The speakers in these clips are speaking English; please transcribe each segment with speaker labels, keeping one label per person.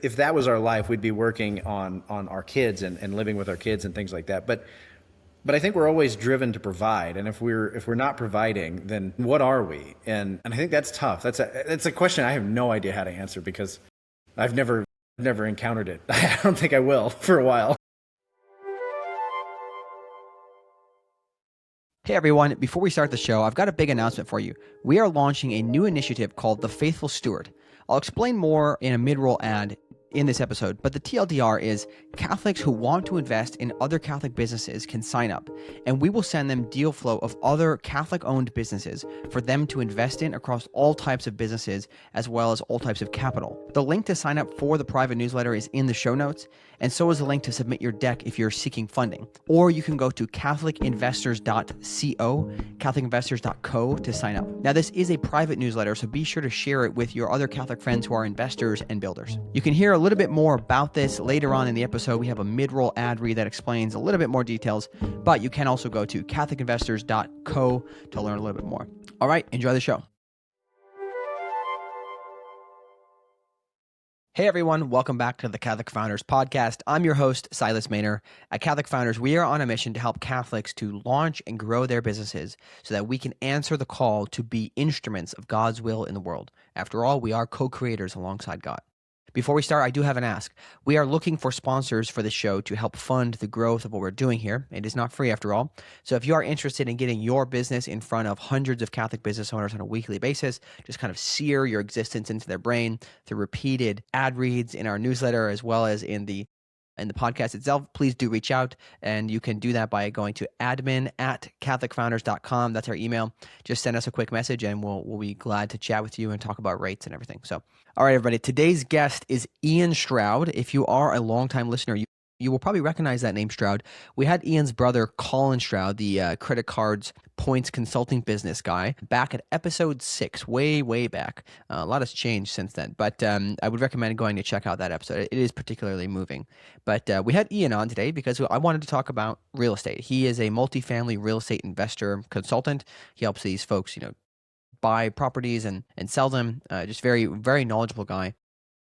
Speaker 1: If that was our life, we'd be working on our kids and living with our kids and things like that. But I think we're always driven to provide, and if we're not providing, then what are we? And I think that's tough. It's a question I have no idea how to answer because I've never encountered it. I don't think I will for a while.
Speaker 2: Hey everyone, before we start the show, I've got a big announcement for you. We are launching a new initiative called The Faithful Steward. I'll explain more in a mid-roll ad in this episode, but the TLDR is Catholics who want to invest in other Catholic businesses can sign up, and we will send them deal flow of other Catholic-owned businesses for them to invest in across all types of businesses as well as all types of capital. The link to sign up for the private newsletter is in the show notes, and so is the link to submit your deck if you're seeking funding. Or you can go to catholicinvestors.co, catholicinvestors.co to sign up. Now, this is a private newsletter, so be sure to share it with your other Catholic friends who are investors and builders. You can hear a little bit more about this later on in the episode. We have a mid-roll ad read that explains a little bit more details, but you can also go to catholicinvestors.co to learn a little bit more. All right, enjoy the show. Hey everyone, welcome back to the Catholic Founders Podcast. I'm your host, Silas Maynor. At Catholic Founders, we are on a mission to help Catholics to launch and grow their businesses so that we can answer the call to be instruments of God's will in the world. After all, we are co-creators alongside God. Before we start, I do have an ask. We are looking for sponsors for the show to help fund the growth of what we're doing here. It is not free after all. So if you are interested in getting your business in front of hundreds of Catholic business owners on a weekly basis, just kind of sear your existence into their brain through repeated ad reads in our newsletter as well as in the podcast itself, please do reach out, and you can do that by going to admin@catholicfounders.com. That's our email. Just send us a quick message and we'll be glad to chat with you and talk about rates and everything. So, all right, everybody, today's guest is Ian Stroud. If you are a longtime listener, you will probably recognize that name, Stroud. We had Ian's brother, Colin Stroud, the credit cards points consulting business guy, back at episode 6, way back. A lot has changed since then, but I would recommend going to check out that episode. It is particularly moving. But we had Ian on today because I wanted to talk about real estate. He is a multifamily real estate investor consultant. He helps these folks, buy properties and sell them. Just very, very knowledgeable guy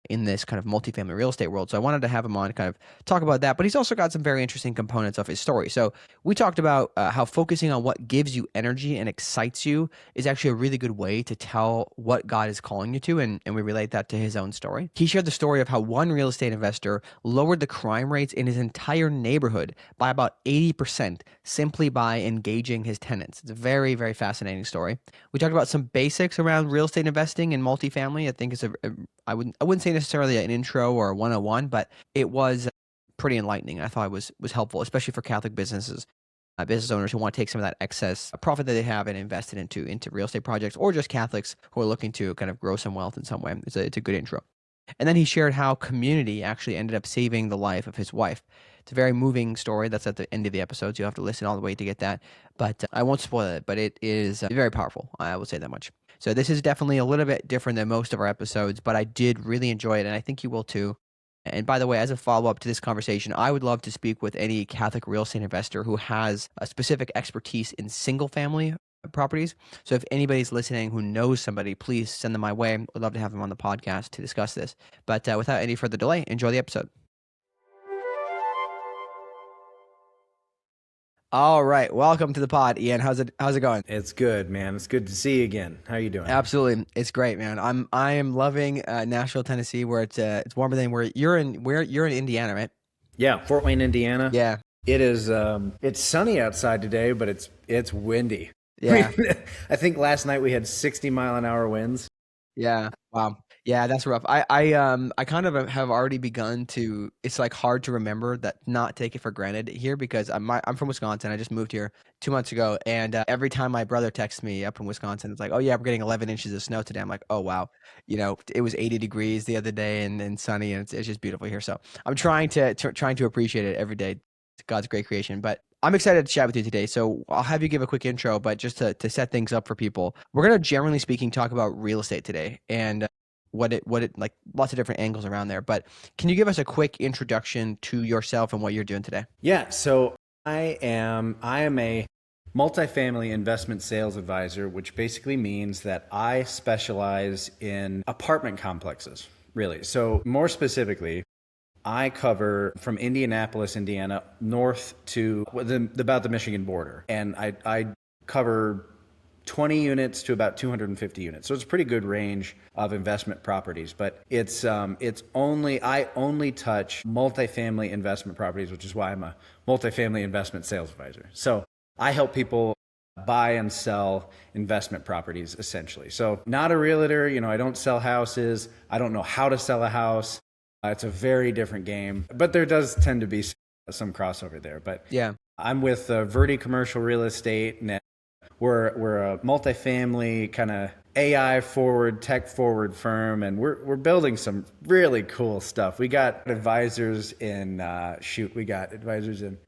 Speaker 2: in this kind of multifamily real estate world. So I wanted to have him on to kind of talk about that, but he's also got some very interesting components of his story. So we talked about how focusing on what gives you energy and excites you is actually a really good way to tell what God is calling you to, and we relate that to his own story. He shared the story of how one real estate investor lowered the crime rates in his entire neighborhood by about 80% simply by engaging his tenants. It's a very, very fascinating story. We talked about some basics around real estate investing in multifamily. I think it's I wouldn't say necessarily an intro or a 101, but it was pretty enlightening. I thought it was helpful, especially for Catholic business owners who want to take some of that excess profit that they have and invest it into real estate projects, or just Catholics who are looking to kind of grow some wealth in some way. It's a good intro. And then he shared how community actually ended up saving the life of his wife. It's a very moving story. That's at the end of the episode, so you have to listen all the way to get that. But I won't spoil it, but it is very powerful. I will say that much. So this is definitely a little bit different than most of our episodes, but I did really enjoy it, and I think you will too. And by the way, as a follow-up to this conversation, I would love to speak with any Catholic real estate investor who has a specific expertise in single-family properties. So if anybody's listening who knows somebody, please send them my way. I'd love to have them on the podcast to discuss this. But without any further delay, enjoy the episode. All right, welcome to the pod, Ian. How's it going?
Speaker 1: It's good, man. It's good to see you again. How are you doing?
Speaker 2: Absolutely, it's great, man. I am loving Nashville, Tennessee, where it's warmer than where you're in Indiana, right?
Speaker 1: Yeah, Fort Wayne, Indiana.
Speaker 2: Yeah,
Speaker 1: it is. It's sunny outside today, but it's windy.
Speaker 2: Yeah,
Speaker 1: I think last night we had 60-mile-an-hour winds.
Speaker 2: Yeah. Wow. Yeah, that's rough. I kind of have already begun to. It's like hard to remember that, not take it for granted here, because I'm from Wisconsin. I just moved here 2 months ago, and every time my brother texts me up in Wisconsin, it's like, oh yeah, we're getting 11 inches of snow today. I'm like, oh wow, it was 80 degrees the other day and sunny, and it's just beautiful here. So I'm trying to appreciate it every day. It's God's great creation, but I'm excited to chat with you today. So I'll have you give a quick intro, but just to set things up for people, we're going to, generally speaking, talk about real estate today and what it like, lots of different angles around there. But can you give us a quick introduction to yourself and what you're doing today?
Speaker 1: Yeah. So I am a multifamily investment sales advisor, which basically means that I specialize in apartment complexes. really. So more specifically, I cover from Indianapolis, Indiana, north to about the Michigan border. And I cover 20 units to about 250 units. So it's a pretty good range of investment properties, but I only touch multifamily investment properties, which is why I'm a multifamily investment sales advisor. So I help people buy and sell investment properties essentially. So not a realtor, I don't sell houses. I don't know how to sell a house. It's a very different game, but there does tend to be some crossover there. But
Speaker 2: Yeah.
Speaker 1: I'm with Verde Commercial Real Estate, and we're a multifamily kind of AI forward, tech forward firm, and we're building some really cool stuff. We got advisors in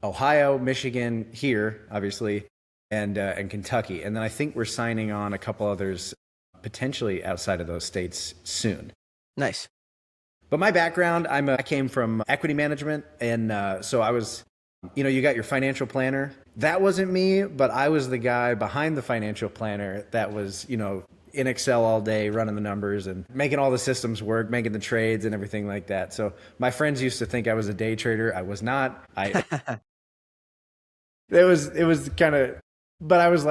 Speaker 1: Ohio, Michigan, here obviously, and Kentucky, and then I think we're signing on a couple others potentially outside of those states soon.
Speaker 2: Nice.
Speaker 1: But my background, I came from equity management, and so I was, you got your financial planner. That wasn't me, but I was the guy behind the financial planner that was, in Excel all day, running the numbers and making all the systems work, making the trades and everything like that. So my friends used to think I was a day trader. I was not. It was kind of, but I was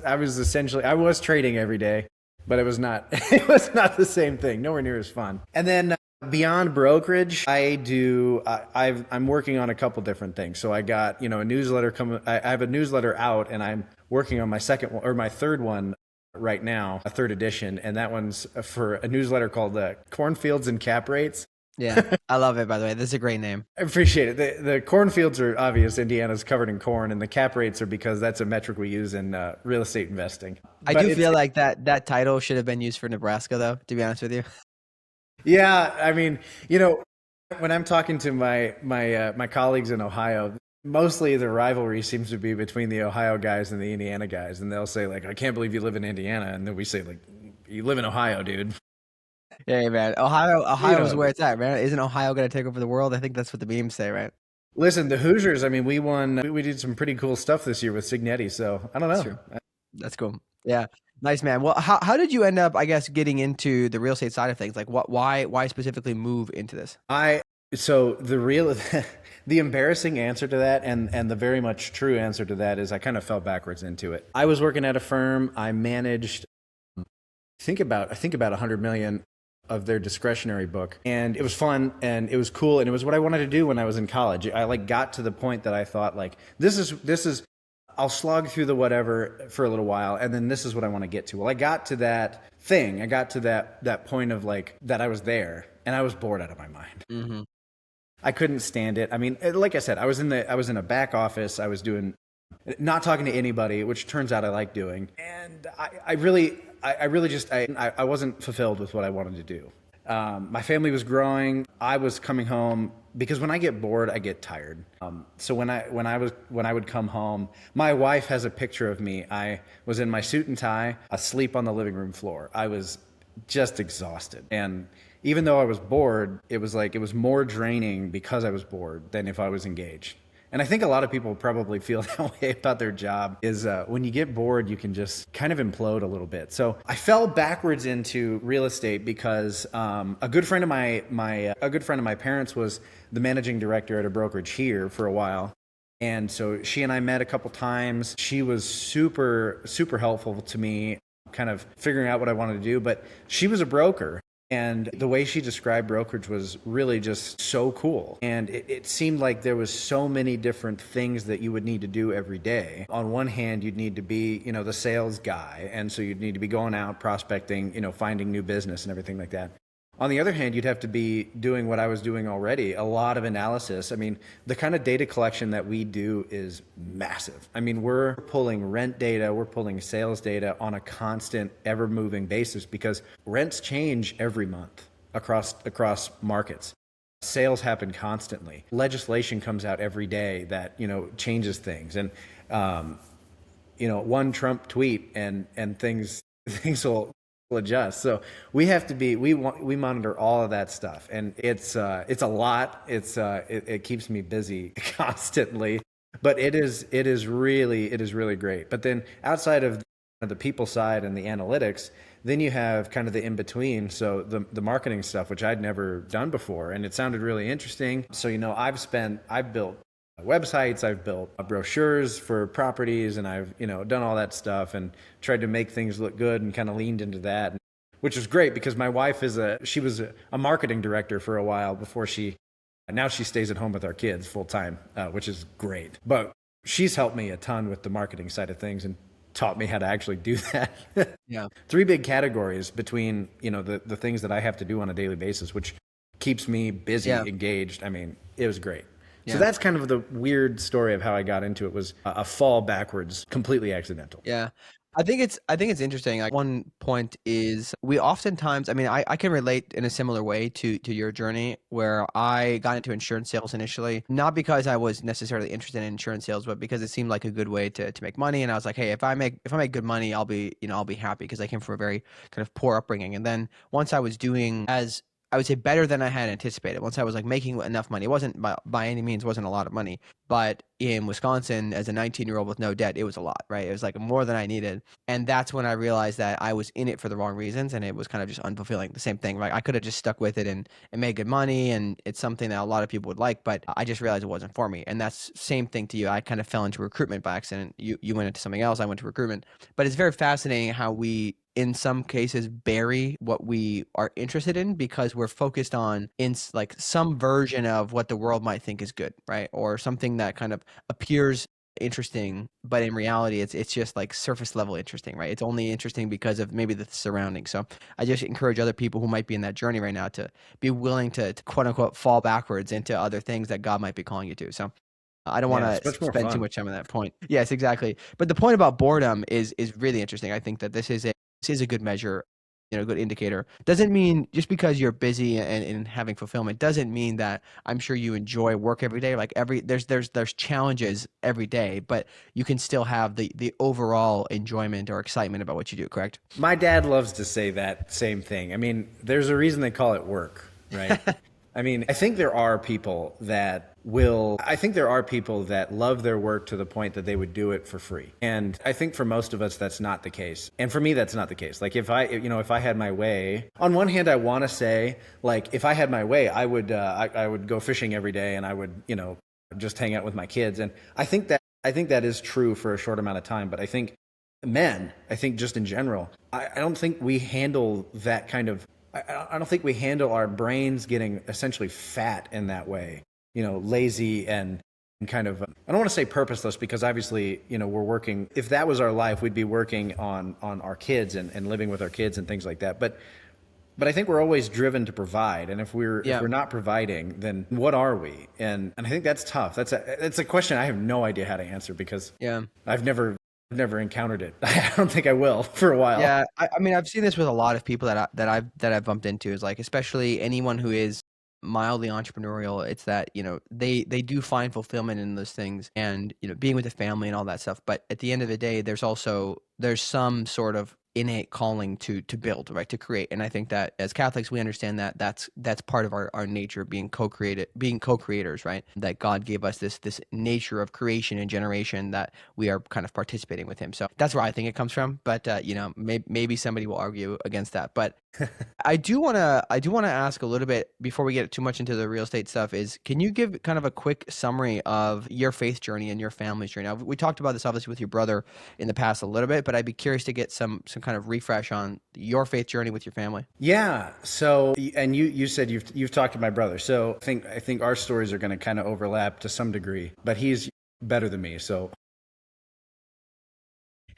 Speaker 1: essentially, I was trading every day, but it was not the same thing. Nowhere near as fun. And then beyond brokerage, I'm working on a couple different things. So I got, a newsletter coming. I have a newsletter out, and I'm working on my third one right now, a third edition, and that one's for a newsletter called Cornfields and Cap Rates.
Speaker 2: Yeah, I love it, by the way. This is a great name.
Speaker 1: I appreciate it. The cornfields are obvious. Indiana's covered in corn, and the cap rates are because that's a metric we use in real estate investing.
Speaker 2: I do feel like that title should have been used for Nebraska, though, to be honest with you.
Speaker 1: Yeah, I mean, when I'm talking to my colleagues in Ohio, mostly the rivalry seems to be between the Ohio guys and the Indiana guys, and they'll say like, "I can't believe you live in Indiana," and then we say like, "You live in Ohio, dude."
Speaker 2: Yeah, man. Ohio is where it's at, man. Isn't Ohio going to take over the world? I think that's what the memes say, right?
Speaker 1: Listen, the Hoosiers, I mean, we won. We did some pretty cool stuff this year with Signetti, so I don't know.
Speaker 2: That's true. That's cool. Yeah. Nice, man. Well, how did you end up, I guess, getting into the real estate side of things? Like, why specifically move into this?
Speaker 1: So the embarrassing answer to that, and the very much true answer to that is I kind of fell backwards into it. I was working at a firm. I managed, I think about $100 million of their discretionary book, and it was fun and it was cool, and it was what I wanted to do when I was in college. I got to the point that I thought like, this is I'll slog through the whatever for a little while, and then this is what I want to get to. Well, I got to that thing. I got to that point of like that I was there, and I was bored out of my mind.
Speaker 2: Mm-hmm.
Speaker 1: I couldn't stand it. I mean, like I said, I was in a back office. I was doing not talking to anybody, which turns out I like doing, and I really wasn't fulfilled with what I wanted to do. My family was growing. I was coming home because when I get bored, I get tired. So when I would come home, my wife has a picture of me. I was in my suit and tie, asleep on the living room floor. I was just exhausted. And even though I was bored, it was more draining because I was bored than if I was engaged. And I think a lot of people probably feel that way about their job is when you get bored, you can just kind of implode a little bit. So I fell backwards into real estate because a good friend of my parents was the managing director at a brokerage here for a while. And so she and I met a couple times. She was super, super helpful to me, kind of figuring out what I wanted to do. But she was a broker. And the way she described brokerage was really just so cool. And it seemed like there was so many different things that you would need to do every day. On one hand, you'd need to be, the sales guy. And so you'd need to be going out prospecting, finding new business and everything like that. On the other hand, you'd have to be doing what I was doing already, a lot of analysis. I mean, the kind of data collection that we do is massive. I mean, we're pulling rent data, we're pulling sales data on a constant, ever-moving basis because rents change every month across markets. Sales happen constantly. Legislation comes out every day that, changes things. And, one Trump tweet and things will adjust. So we have to be, we monitor all of that stuff, and it's a lot. It keeps me busy constantly, but it is really great. But then outside of the people side and the analytics, then you have kind of the in between. So the marketing stuff, which I'd never done before, and it sounded really interesting. So, I've built websites, I've built brochures for properties, and I've, done all that stuff and tried to make things look good and kind of leaned into that, which was great because my wife she was a marketing director for a while before now she stays at home with our kids full time, which is great. But she's helped me a ton with the marketing side of things and taught me how to actually do that.
Speaker 2: Yeah.
Speaker 1: Three big categories between, the things that I have to do on a daily basis, which keeps me busy, engaged. I mean, it was great. So that's kind of the weird story of how I got into it, was a fall backwards, completely accidental.
Speaker 2: Yeah. I think it's interesting. Like, one point is, we oftentimes, I mean, I can relate in a similar way to your journey, where I got into insurance sales initially, not because I was necessarily interested in insurance sales, but because it seemed like a good way to make money. And I was like, hey, if I make good money, I'll be happy, because I came from a very kind of poor upbringing. And then once I was doing, as I would say, better than I had anticipated, once I was like making enough money, it wasn't by any means wasn't a lot of money, but in Wisconsin, as a 19-year-old with no debt, it was a lot, right? It was like more than I needed. And that's when I realized that I was in it for the wrong reasons, and it was kind of just unfulfilling. The same thing, right? I could have just stuck with it and made good money, and it's something that a lot of people would like, but I just realized it wasn't for me. And that's same thing to you. I kind of fell into recruitment by accident. You went into something else. I went to recruitment. But it's very fascinating how we, in some cases, bury what we are interested in because we're focused on like some version of what the world might think is good, right? Or something that kind of appears interesting, but in reality it's just like surface level interesting, right? It's only interesting because of maybe the surroundings. So I just encourage other people who might be in that journey right now to be willing to quote unquote fall backwards into other things that God might be calling you to. So I don't want
Speaker 1: It's
Speaker 2: to
Speaker 1: much more
Speaker 2: spend too
Speaker 1: fun.
Speaker 2: much time on that point. Yes, exactly. But the point about boredom is really interesting. I think that this is a good measure, good indicator. Doesn't mean just because you're busy and having fulfillment doesn't mean that I'm sure you enjoy work every day. Like there's challenges every day, but you can still have the overall enjoyment or excitement about what you do, correct?
Speaker 1: My dad loves to say that same thing. I mean, there's a reason they call it work, right? I mean, I think there are people that love their work to the point that they would do it for free. And I think for most of us, that's not the case. And for me, that's not the case. Like if I had my way, on one hand, I want to say, like, if I had my way, I would go fishing every day and I would, just hang out with my kids. And I think that is true for a short amount of time. But I think just in general, I don't think we handle that kind of, I don't think we handle our brains getting essentially fat in that way, lazy and kind of, I don't want to say purposeless, because obviously, we're working. If that was our life, we'd be working on our kids and living with our kids and things like that. But I think we're always driven to provide. And if we're not providing, then what are we? And I think that's tough. That's a question I have no idea how to answer, because I've never encountered it. I don't think I will for a while.
Speaker 2: Yeah, I mean, I've seen this with a lot of people that I've bumped into, is like, especially anyone who is mildly entrepreneurial. It's that, they do find fulfillment in those things, and, being with the family and all that stuff. But at the end of the day, there's some sort of innate calling to build, right, to create. And I think that as Catholics, we understand that that's part of our nature, being co-creators, right? That God gave us this nature of creation and generation, that we are kind of participating with Him. So that's where I think it comes from. But maybe somebody will argue against that. But I do want to ask a little bit before we get too much into the real estate stuff, is, can you give kind of a quick summary of your faith journey and your family's journey? Now, we talked about this obviously with your brother in the past a little bit, but I'd be curious to get some kind of refresh on your faith journey with your family.
Speaker 1: Yeah. So, and you said you've talked to my brother. So I think our stories are going to kind of overlap to some degree, but he's better than me. So,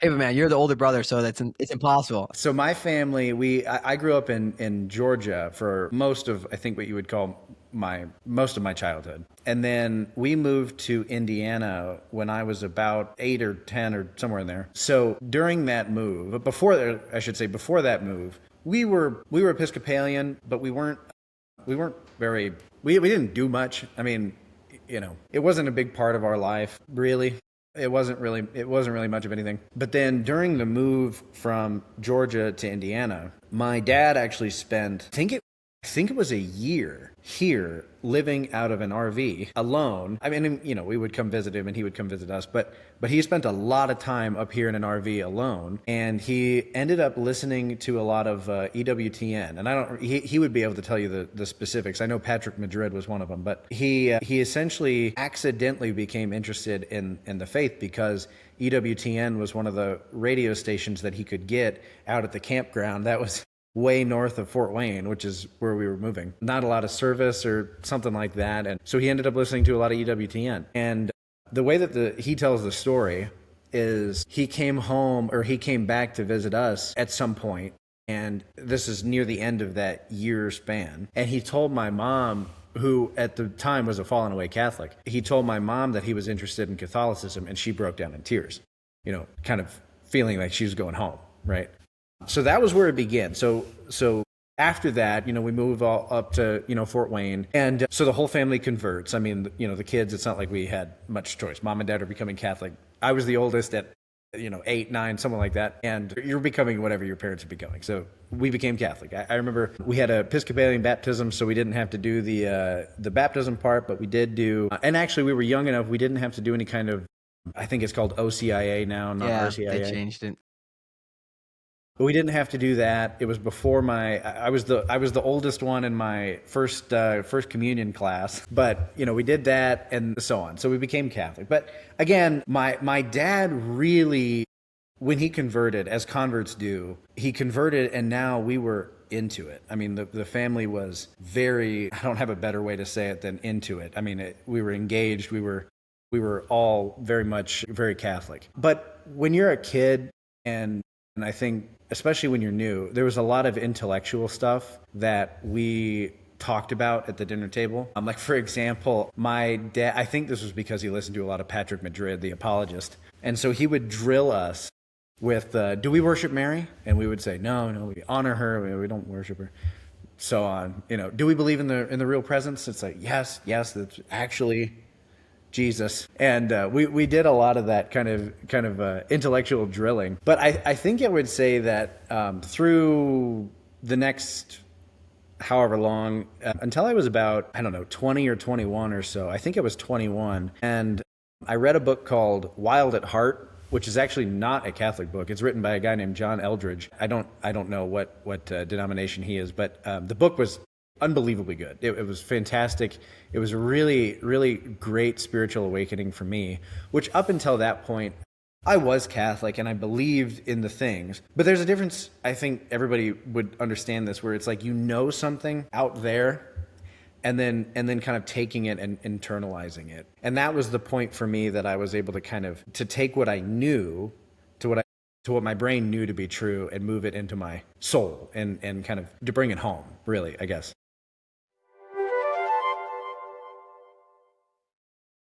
Speaker 2: hey, but man, you're the older brother, so it's impossible.
Speaker 1: So my family, I grew up in Georgia for most of, I think, what you would call most of my childhood. And then we moved to Indiana when I was about 8 or 10 or somewhere in there. So during that move, before that move, we were Episcopalian, but we didn't do much. I mean, it wasn't a big part of our life, really. It wasn't really much of anything. But then during the move from Georgia to Indiana, my dad actually spent, I think it was a year. here living out of an RV alone. I mean, you know, we would come visit him and he would come visit us, but he spent a lot of time up here in an RV alone, and he ended up listening to a lot of EWTN. And he would be able to tell you the specifics. I know Patrick Madrid was one of them, but he essentially accidentally became interested in the faith because EWTN was one of the radio stations that he could get out at the campground. That was way north of Fort Wayne, which is where we were moving. Not a lot of service or something like that. And so he ended up listening to a lot of EWTN. And the way that he tells the story is he came home, or he came back to visit us at some point, and this is near the end of that year span. And he told my mom, who at the time was a fallen away Catholic, he told my mom that he was interested in Catholicism, and she broke down in tears, you know, kind of feeling like she was going home, right? So that was where it began. So after that, you know, we move all up to, you know, Fort Wayne. And so the whole family converts. I mean, you know, the kids, it's not like we had much choice. Mom and dad are becoming Catholic. I was the oldest at, you know, 8, 9, something like that. And you're becoming whatever your parents are becoming. So we became Catholic. I remember we had a Episcopalian baptism, so we didn't have to do the baptism part, but we did do, and actually we were young enough, we didn't have to do any kind of, I think it's called OCIA now, not RCIA.
Speaker 2: They changed it.
Speaker 1: But we didn't have to do that. It was before I was the oldest one in my first communion class. But, you know, we did that and so on. So we became Catholic. But again, my dad really, when he converted, as converts do, he converted, and now we were into it. I mean, the family was very, I don't have a better way to say it than into it. I mean, we were engaged. We were all very Catholic. But when you're a kid, and I think, especially when you're new, there was a lot of intellectual stuff that we talked about at the dinner table. Like, for example, my dad, I think this was because he listened to a lot of Patrick Madrid, the apologist. And so he would drill us with, do we worship Mary? And we would say, no, we honor her. We don't worship her. So on, you know, do we believe in the real presence? It's like, yes, that's actually Jesus. And we did a lot of that kind of intellectual drilling. But I think I would say that through the next however long, until I was about, 20 or 21 or so, I think I was 21, and I read a book called Wild at Heart, which is actually not a Catholic book. It's written by a guy named John Eldridge. I don't know what denomination he is, but the book was unbelievably good. It was fantastic. It was a really, really great spiritual awakening for me, which up until that point, I was Catholic and I believed in the things. But there's a difference, I think everybody would understand this, where it's like, you know, something out there and then kind of taking it and internalizing it. And that was the point for me, that I was able to take what I knew to what my brain knew to be true and move it into my soul and kind of to bring it home, really, I guess.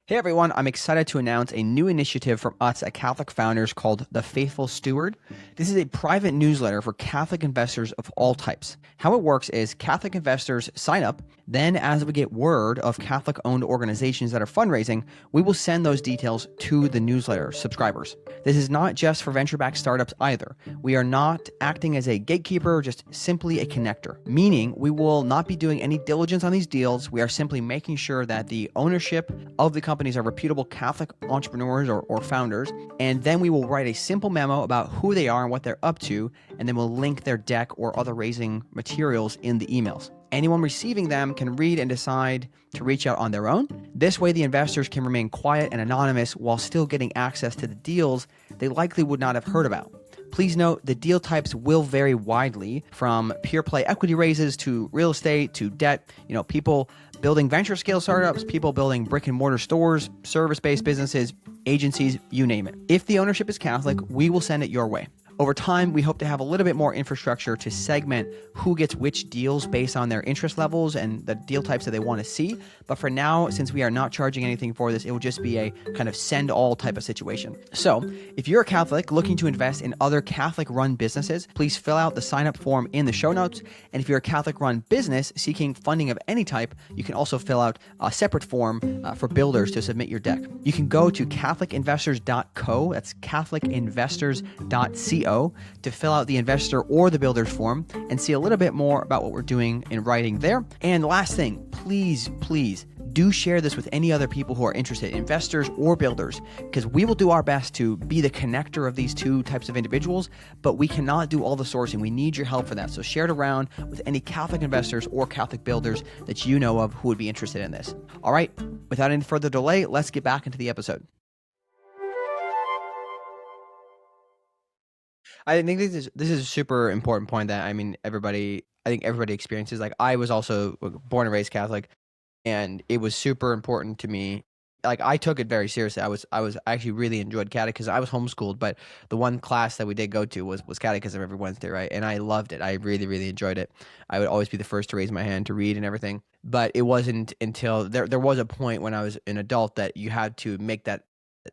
Speaker 2: Hey everyone, I'm excited to announce a new initiative from us at Catholic Founders called The Faithful Steward. This is a private newsletter for Catholic investors of all types. How it works is Catholic investors sign up, then as we get word of Catholic-owned organizations that are fundraising, we will send those details to the newsletter subscribers. This is not just for venture-backed startups either. We are not acting as a gatekeeper, just simply a connector, meaning we will not be doing any diligence on these deals. We are simply making sure that the ownership of the companies are reputable Catholic entrepreneurs or founders, and then we will write a simple memo about who they are and what they're up to, and then we'll link their deck or other raising materials in the emails. Anyone receiving them can read and decide to reach out on their own. This way, the investors can remain quiet and anonymous while still getting access to the deals they likely would not have heard about. Please note, the deal types will vary widely, from pure play equity raises to real estate to debt. You know, people building venture scale startups, people building brick and mortar stores, service-based businesses, agencies, you name it. If the ownership is Catholic, we will send it your way. Over time, we hope to have a little bit more infrastructure to segment who gets which deals based on their interest levels and the deal types that they want to see. But for now, since we are not charging anything for this, it will just be a kind of send all type of situation. So if you're a Catholic looking to invest in other Catholic-run businesses, please fill out the sign-up form in the show notes. And if you're a Catholic-run business seeking funding of any type, you can also fill out a separate form for builders to submit your deck. You can go to catholicinvestors.co, that's catholicinvestors.co, CEO to fill out the investor or the builder's form and see a little bit more about what we're doing in writing there. And last thing, please do share this with any other people who are interested, investors or builders, because we will do our best to be the connector of these two types of individuals, but we cannot do all the sourcing. We need your help for that. So share it around with any Catholic investors or Catholic builders that you know of who would be interested in this. All right, without any further delay, let's get back into the episode. I think this is a super important point that, I think everybody experiences. Like, I was also born and raised Catholic, and it was super important to me. Like, I took it very seriously. I actually really enjoyed catechism. I was homeschooled, but the one class that we did go to was catechism every Wednesday, right? And I loved it. I really, really enjoyed it. I would always be the first to raise my hand to read and everything. But it wasn't until there was a point when I was an adult that you had to make that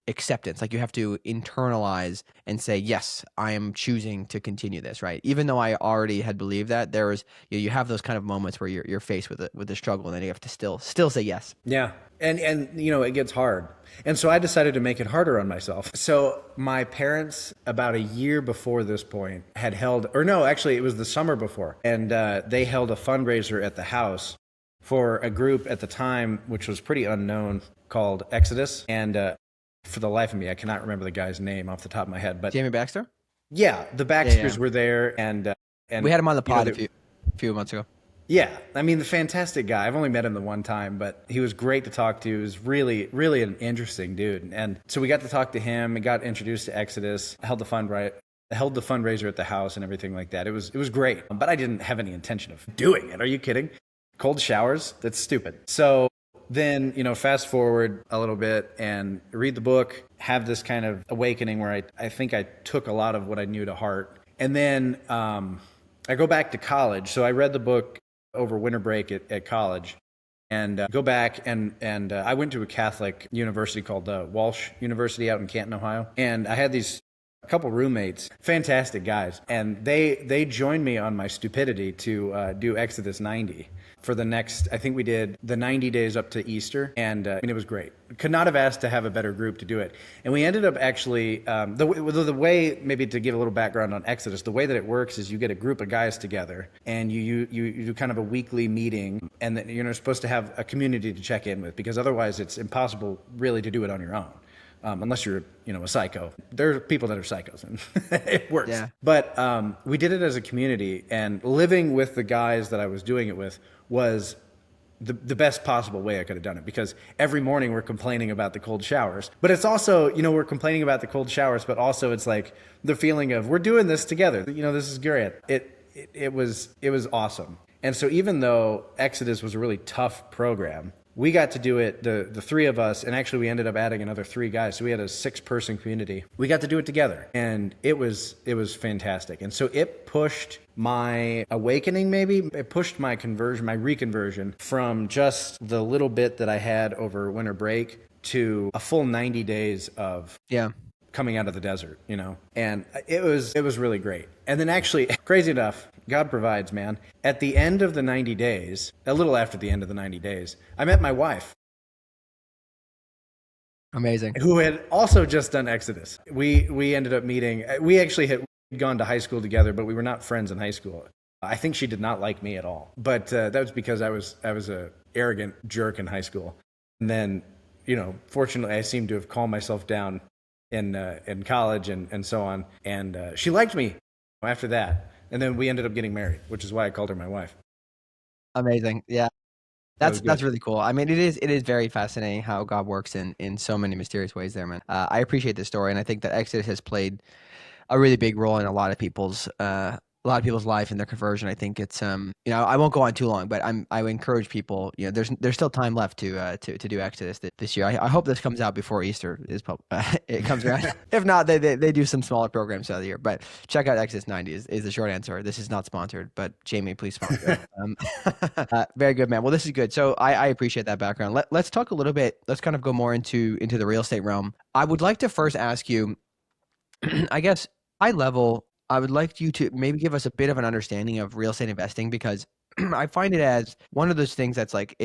Speaker 2: acceptance. Like, you have to internalize and say, yes, I am choosing to continue this, right? Even though I already had believed that, there was, you have those kind of moments where you're faced with the struggle, and then you have to still say yes.
Speaker 1: Yeah. And it gets hard. And so I decided to make it harder on myself. So my parents, about a year before this point, had held, or no, actually it was the summer before, and they held a fundraiser at the house for a group at the time, which was pretty unknown, called Exodus. And for the life of me, I cannot remember the guy's name off the top of my head. But
Speaker 2: Jamie Baxter?
Speaker 1: Yeah, the Baxters were there, and
Speaker 2: we had him on the pod a few months ago.
Speaker 1: Yeah, I mean, the fantastic guy. I've only met him the one time, but he was great to talk to. He was really, really an interesting dude. And so we got to talk to him and got introduced to Exodus, held the fundraiser at the house and everything like that. It was great, but I didn't have any intention of doing it. Are you kidding? Cold showers? That's stupid. So then, fast forward a little bit and read the book, have this kind of awakening where I think I took a lot of what I knew to heart. And then I go back to college. So I read the book over winter break at college, and go back and I went to a Catholic university called Walsh University out in Canton, Ohio. And I had a couple roommates, fantastic guys, and they joined me on my stupidity to do Exodus 90 for the next, I think we did the 90 days up to Easter, and it was great. Could not have asked to have a better group to do it. And we ended up actually, the way, maybe to give a little background on Exodus, the way that it works is you get a group of guys together, and you do kind of a weekly meeting, and then you're supposed to have a community to check in with, because otherwise it's impossible really to do it on your own. Unless you're, a psycho. There are people that are psychos, and it works. Yeah. But we did it as a community, and living with the guys that I was doing it with was the best possible way I could have done it, because every morning we're complaining about the cold showers. But it's also, we're complaining about the cold showers, but also it's like the feeling of we're doing this together. This is great. It was awesome. And so even though Exodus was a really tough program, we got to do it, the three of us, and actually we ended up adding another 3 guys. So we had a 6-person community. We got to do it together, and it was fantastic. And so it pushed my awakening, maybe. It pushed my conversion, my reconversion, from just the little bit that I had over winter break to a full 90 days of coming out of the desert, and it was really great. And then actually, crazy enough, God provides, man. At the end of the 90 days, a little after the end of the 90 days, I met my wife.
Speaker 2: Amazing.
Speaker 1: Who had also just done Exodus. We ended up meeting. We actually had gone to high school together, but we were not friends in high school. I think she did not like me at all. But that was because I was a arrogant jerk in high school. And then, fortunately, I seemed to have calmed myself down in college and so on. And she liked me after that. And then we ended up getting married, which is why I called her my wife.
Speaker 2: Amazing. Yeah. That's really cool. I mean, it is very fascinating how God works in so many mysterious ways there, man. I appreciate this story, and I think that Exodus has played a really big role in a lot of people's life and their conversion. I think it's I won't go on too long, but I would encourage people. There's still time left to do Exodus this year. I hope this comes out before Easter it comes around. If not, they do some smaller programs throughout the year. But check out Exodus 90 is the short answer. This is not sponsored, but Jamie, please sponsor. Very good, man. Well, this is good. So I appreciate that background. Let's talk a little bit. Let's kind of go more into the real estate realm. I would like to first ask you, I guess, high level, I would like you to maybe give us a bit of an understanding of real estate investing, because I find it as one of those things that's like,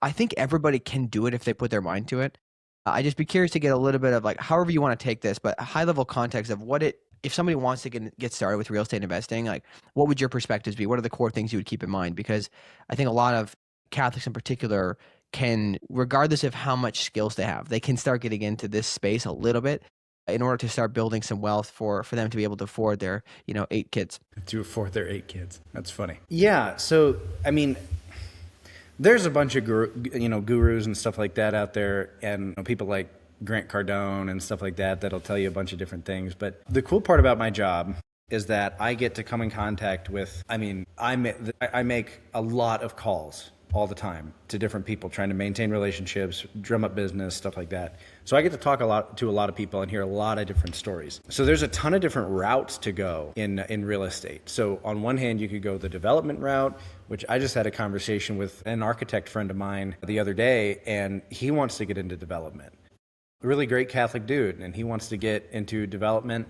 Speaker 2: I think everybody can do it if they put their mind to it. I'd just be curious to get a little bit of, like, however you want to take this, but a high level context of what it if somebody wants to get started with real estate investing, like what would your perspectives be? What are the core things you would keep in mind? Because I think a lot of Catholics in particular can, regardless of how much skills they have, they can start getting into this space a little bit in order to start building some wealth for them to be able to afford their, 8 kids.
Speaker 1: To afford their 8 kids. That's funny. Yeah. So, I mean, there's a bunch of gurus and stuff like that out there, and people like Grant Cardone and stuff like that that'll tell you a bunch of different things. But the cool part about my job is that I get to come in contact with, I make a lot of calls all the time to different people, trying to maintain relationships, drum up business, stuff like that. So I get to talk to a lot of people and hear a lot of different stories. So there's a ton of different routes to go in real estate. So on one hand, you could go the development route, which I just had a conversation with an architect friend of mine the other day, and he wants to get into development. A really great Catholic dude, and he wants to get into development.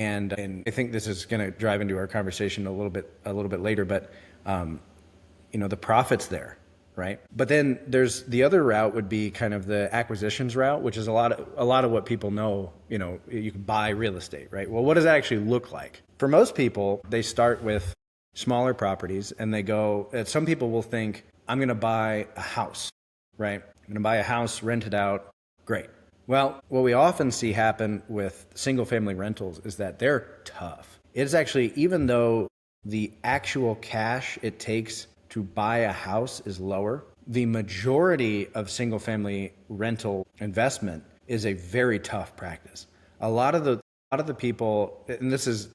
Speaker 1: And I think this is going to drive into our conversation a little bit later, but the profit's there. Right. But then there's the other route would be kind of the acquisitions route, which is a lot of what people know, you can buy real estate. Right. Well, what does that actually look like? For most people, they start with smaller properties and they go, some people will think, I'm going to buy a house. Right. I'm going to buy a house, rent it out. Great. Well, what we often see happen with single family rentals is that they're tough. It's actually, even though the actual cash it takes to buy a house is lower, the majority of single family rental investment is a very tough practice. A lot of the people, and this is,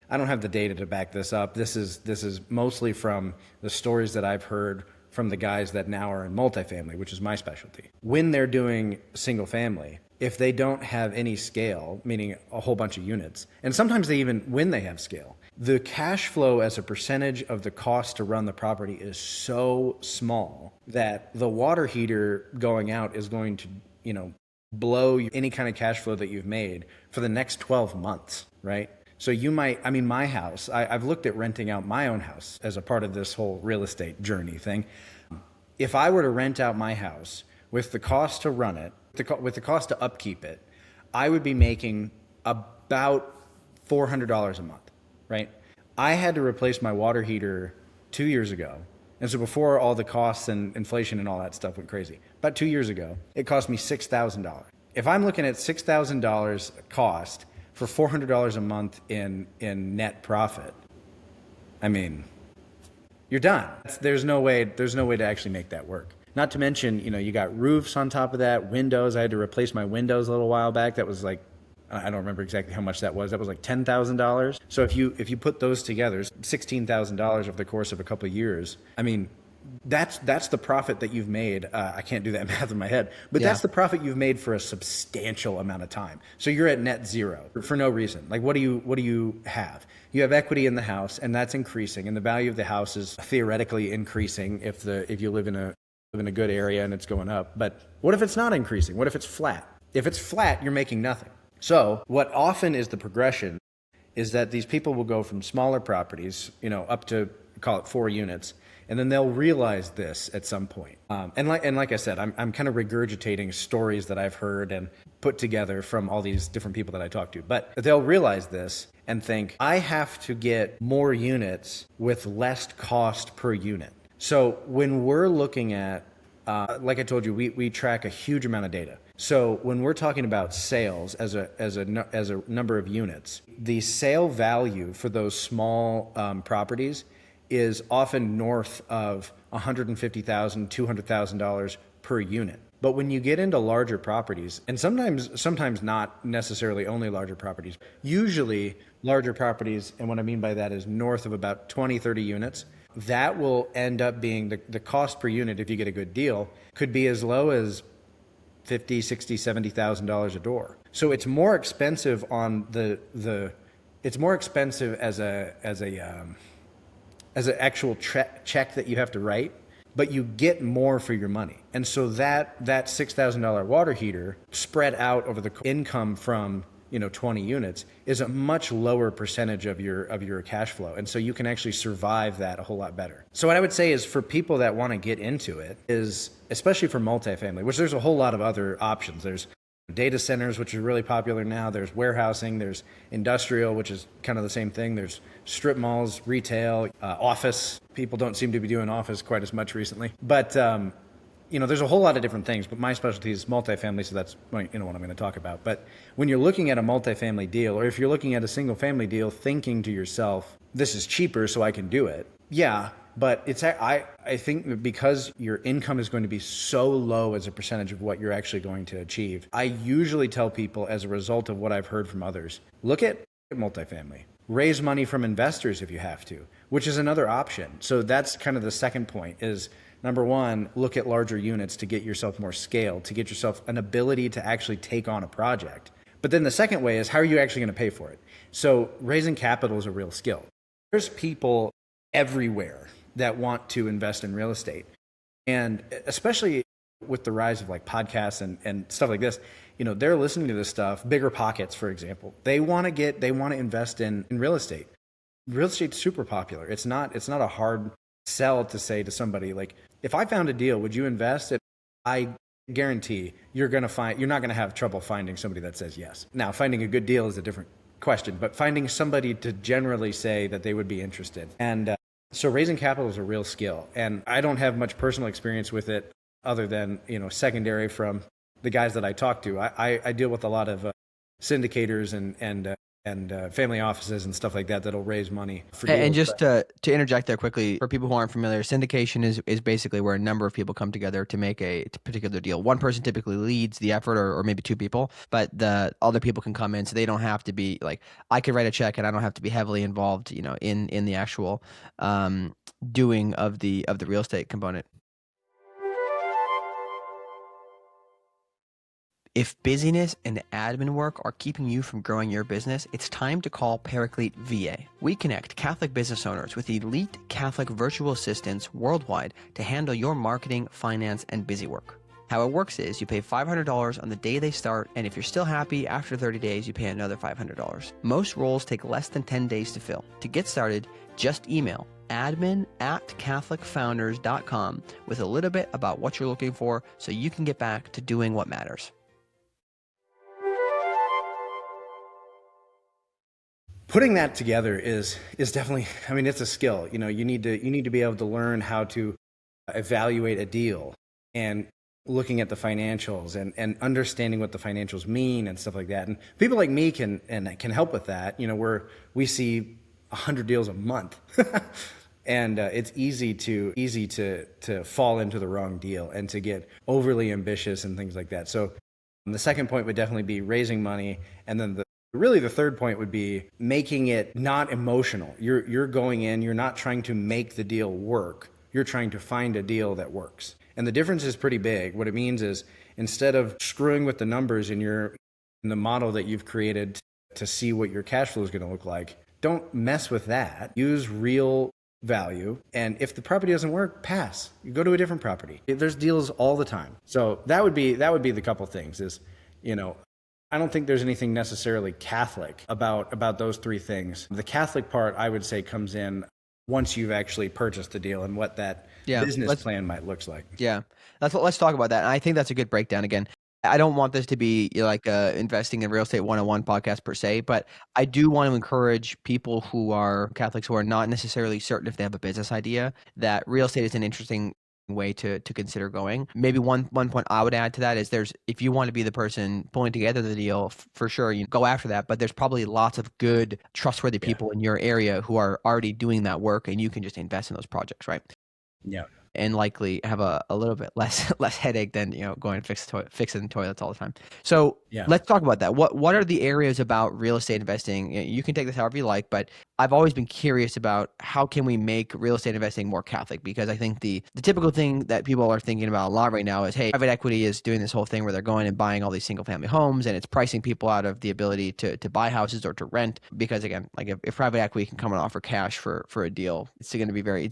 Speaker 1: I don't have the data to back this up. This is mostly from the stories that I've heard from the guys that now are in multifamily, which is my specialty. When they're doing single family, if they don't have any scale, meaning a whole bunch of units, and sometimes when they have scale, the cash flow as a percentage of the cost to run the property is so small that the water heater going out is going to, blow any kind of cash flow that you've made for the next 12 months, right? So my house, I've looked at renting out my own house as a part of this whole real estate journey thing. If I were to rent out my house with the cost to run it, with the cost to upkeep it, I would be making about $400 a month. Right? I had to replace my water heater 2 years ago. And so before all the costs and inflation and all that stuff went crazy, about 2 years ago, it cost me $6,000. If I'm looking at $6,000 cost for $400 a month in net profit, I mean, you're done. There's no way to actually make that work. Not to mention, you got roofs on top of that, windows. I had to replace my windows a little while back. That was like, I don't remember exactly how much that was. That was like $10,000. So if you put those together, $16,000 over the course of a couple of years. I mean, that's the profit that you've made. I can't do that math in my head, but that's the profit you've made for a substantial amount of time. So you're at net zero for no reason. Like, what do you have? You have equity in the house, and that's increasing, and the value of the house is theoretically increasing if you live in a good area and it's going up. But what if it's not increasing? What if it's flat? If it's flat, you're making nothing. So what often is the progression is that these people will go from smaller properties, up to, call it 4 units, and then they'll realize this at some point. And like I said, I'm kind of regurgitating stories that I've heard and put together from all these different people that I talk to. But they'll realize this and think, I have to get more units with less cost per unit. So when we're looking at, like I told you, we track a huge amount of data. So when we're talking about sales as a number of units, the sale value for those small properties is often north of $150,000, $200,000 per unit. But when you get into larger properties, and sometimes not necessarily only larger properties, usually larger properties, and what I mean by that is north of about 20, 30 units, that will end up being the cost per unit, if you get a good deal, could be as low as $50,000, $60,000, $70,000 a door. So it's more expensive on it's more expensive as an actual check that you have to write, but you get more for your money. And so that $6,000 water heater spread out over the income from 20 units is a much lower percentage of your cash flow. And so you can actually survive that a whole lot better. So what I would say is, for people that want to get into it, is especially for multifamily, which there's a whole lot of other options. There's data centers, which is really popular now. There's warehousing, there's industrial, which is kind of the same thing. There's strip malls, retail, office. People don't seem to be doing office quite as much recently. But, there's a whole lot of different things, but my specialty is multifamily, so that's what I'm going to talk about. But when you're looking at a multifamily deal, or if you're looking at a single family deal, thinking to yourself, this is cheaper, so I can do it. Yeah, but I think that because your income is going to be so low as a percentage of what you're actually going to achieve, I usually tell people, as a result of what I've heard from others, look at multifamily. Raise money from investors if you have to, which is another option. So that's kind of the second point is, number one, look at larger units to get yourself more scale, to get yourself an ability to actually take on a project. But then the second way is, how are you actually going to pay for it? So raising capital is a real skill. There's people everywhere that want to invest in real estate. And especially with the rise of like podcasts and stuff like this, they're listening to this stuff. Bigger Pockets, for example, they want to invest in real estate. Real estate's super popular. It's not a hard sell to say to somebody, like, if I found a deal, would you invest? I guarantee you're not going to have trouble finding somebody that says yes. Now, finding a good deal is a different question, but finding somebody to generally say that they would be interested. And so raising capital is a real skill. And I don't have much personal experience with it other than, secondary from the guys that I talk to. I deal with a lot of syndicators and family offices and stuff like that that'll raise money for deals.
Speaker 2: And just to interject there quickly, for people who aren't familiar, syndication is basically where a number of people come together to make a particular deal. One person typically leads the effort, or maybe two people, but the other people can come in, so they don't have to be like, I could write a check and I don't have to be heavily involved, in the actual doing of the real estate component. If busyness and admin work are keeping you from growing your business, it's time to call Paraclete VA. We connect Catholic business owners with elite Catholic virtual assistants worldwide to handle your marketing, finance, and busy work. How it works is you pay $500 on the day they start, and if you're still happy after 30 days, you pay another $500. Most roles take less than 10 days to fill. To get started, just email admin@catholicfounders.com with a little bit about what you're looking for so you can get back to doing what matters.
Speaker 1: Putting that together is definitely, it's a skill. You need to be able to learn how to evaluate a deal and looking at the financials and understanding what the financials mean and stuff like that. And people like me can help with that. We see 100 deals a month. And it's easy to fall into the wrong deal and to get overly ambitious and things like that. So the second point would definitely be raising money, and then the third point would be making it not emotional. You're going in, you're not trying to make the deal work. You're trying to find a deal that works. And the difference is pretty big. What it means is, instead of screwing with the numbers in the model that you've created to see what your cash flow is going to look like, don't mess with that. Use real value. And if the property doesn't work, pass. You go to a different property. There's deals all the time. So that would be the couple things is, I don't think there's anything necessarily Catholic about those three things. The Catholic part, I would say, comes in once you've actually purchased the deal and what that business plan might look like.
Speaker 2: Yeah, let's talk about that. And I think that's a good breakdown. Again, I don't want this to be like investing in real estate 101 podcast per se, but I do want to encourage people who are Catholics who are not necessarily certain if they have a business idea, that real estate is an interesting way to consider going. Maybe one point I would add to that is, if you want to be the person pulling together the deal, for sure you go after that, but there's probably lots of good, trustworthy people in your area who are already doing that work, and you can just invest in those projects, right?
Speaker 1: Yeah.
Speaker 2: And likely have a little bit less headache than going and fixing toilets all the time. So let's talk about that. What are the areas about real estate investing? You can take this however you like, but I've always been curious about how can we make real estate investing more Catholic, because I think the typical thing that people are thinking about a lot right now is, hey, private equity is doing this whole thing where they're going and buying all these single family homes, and it's pricing people out of the ability to buy houses or to rent, because again, like if private equity can come and offer cash for a deal, it's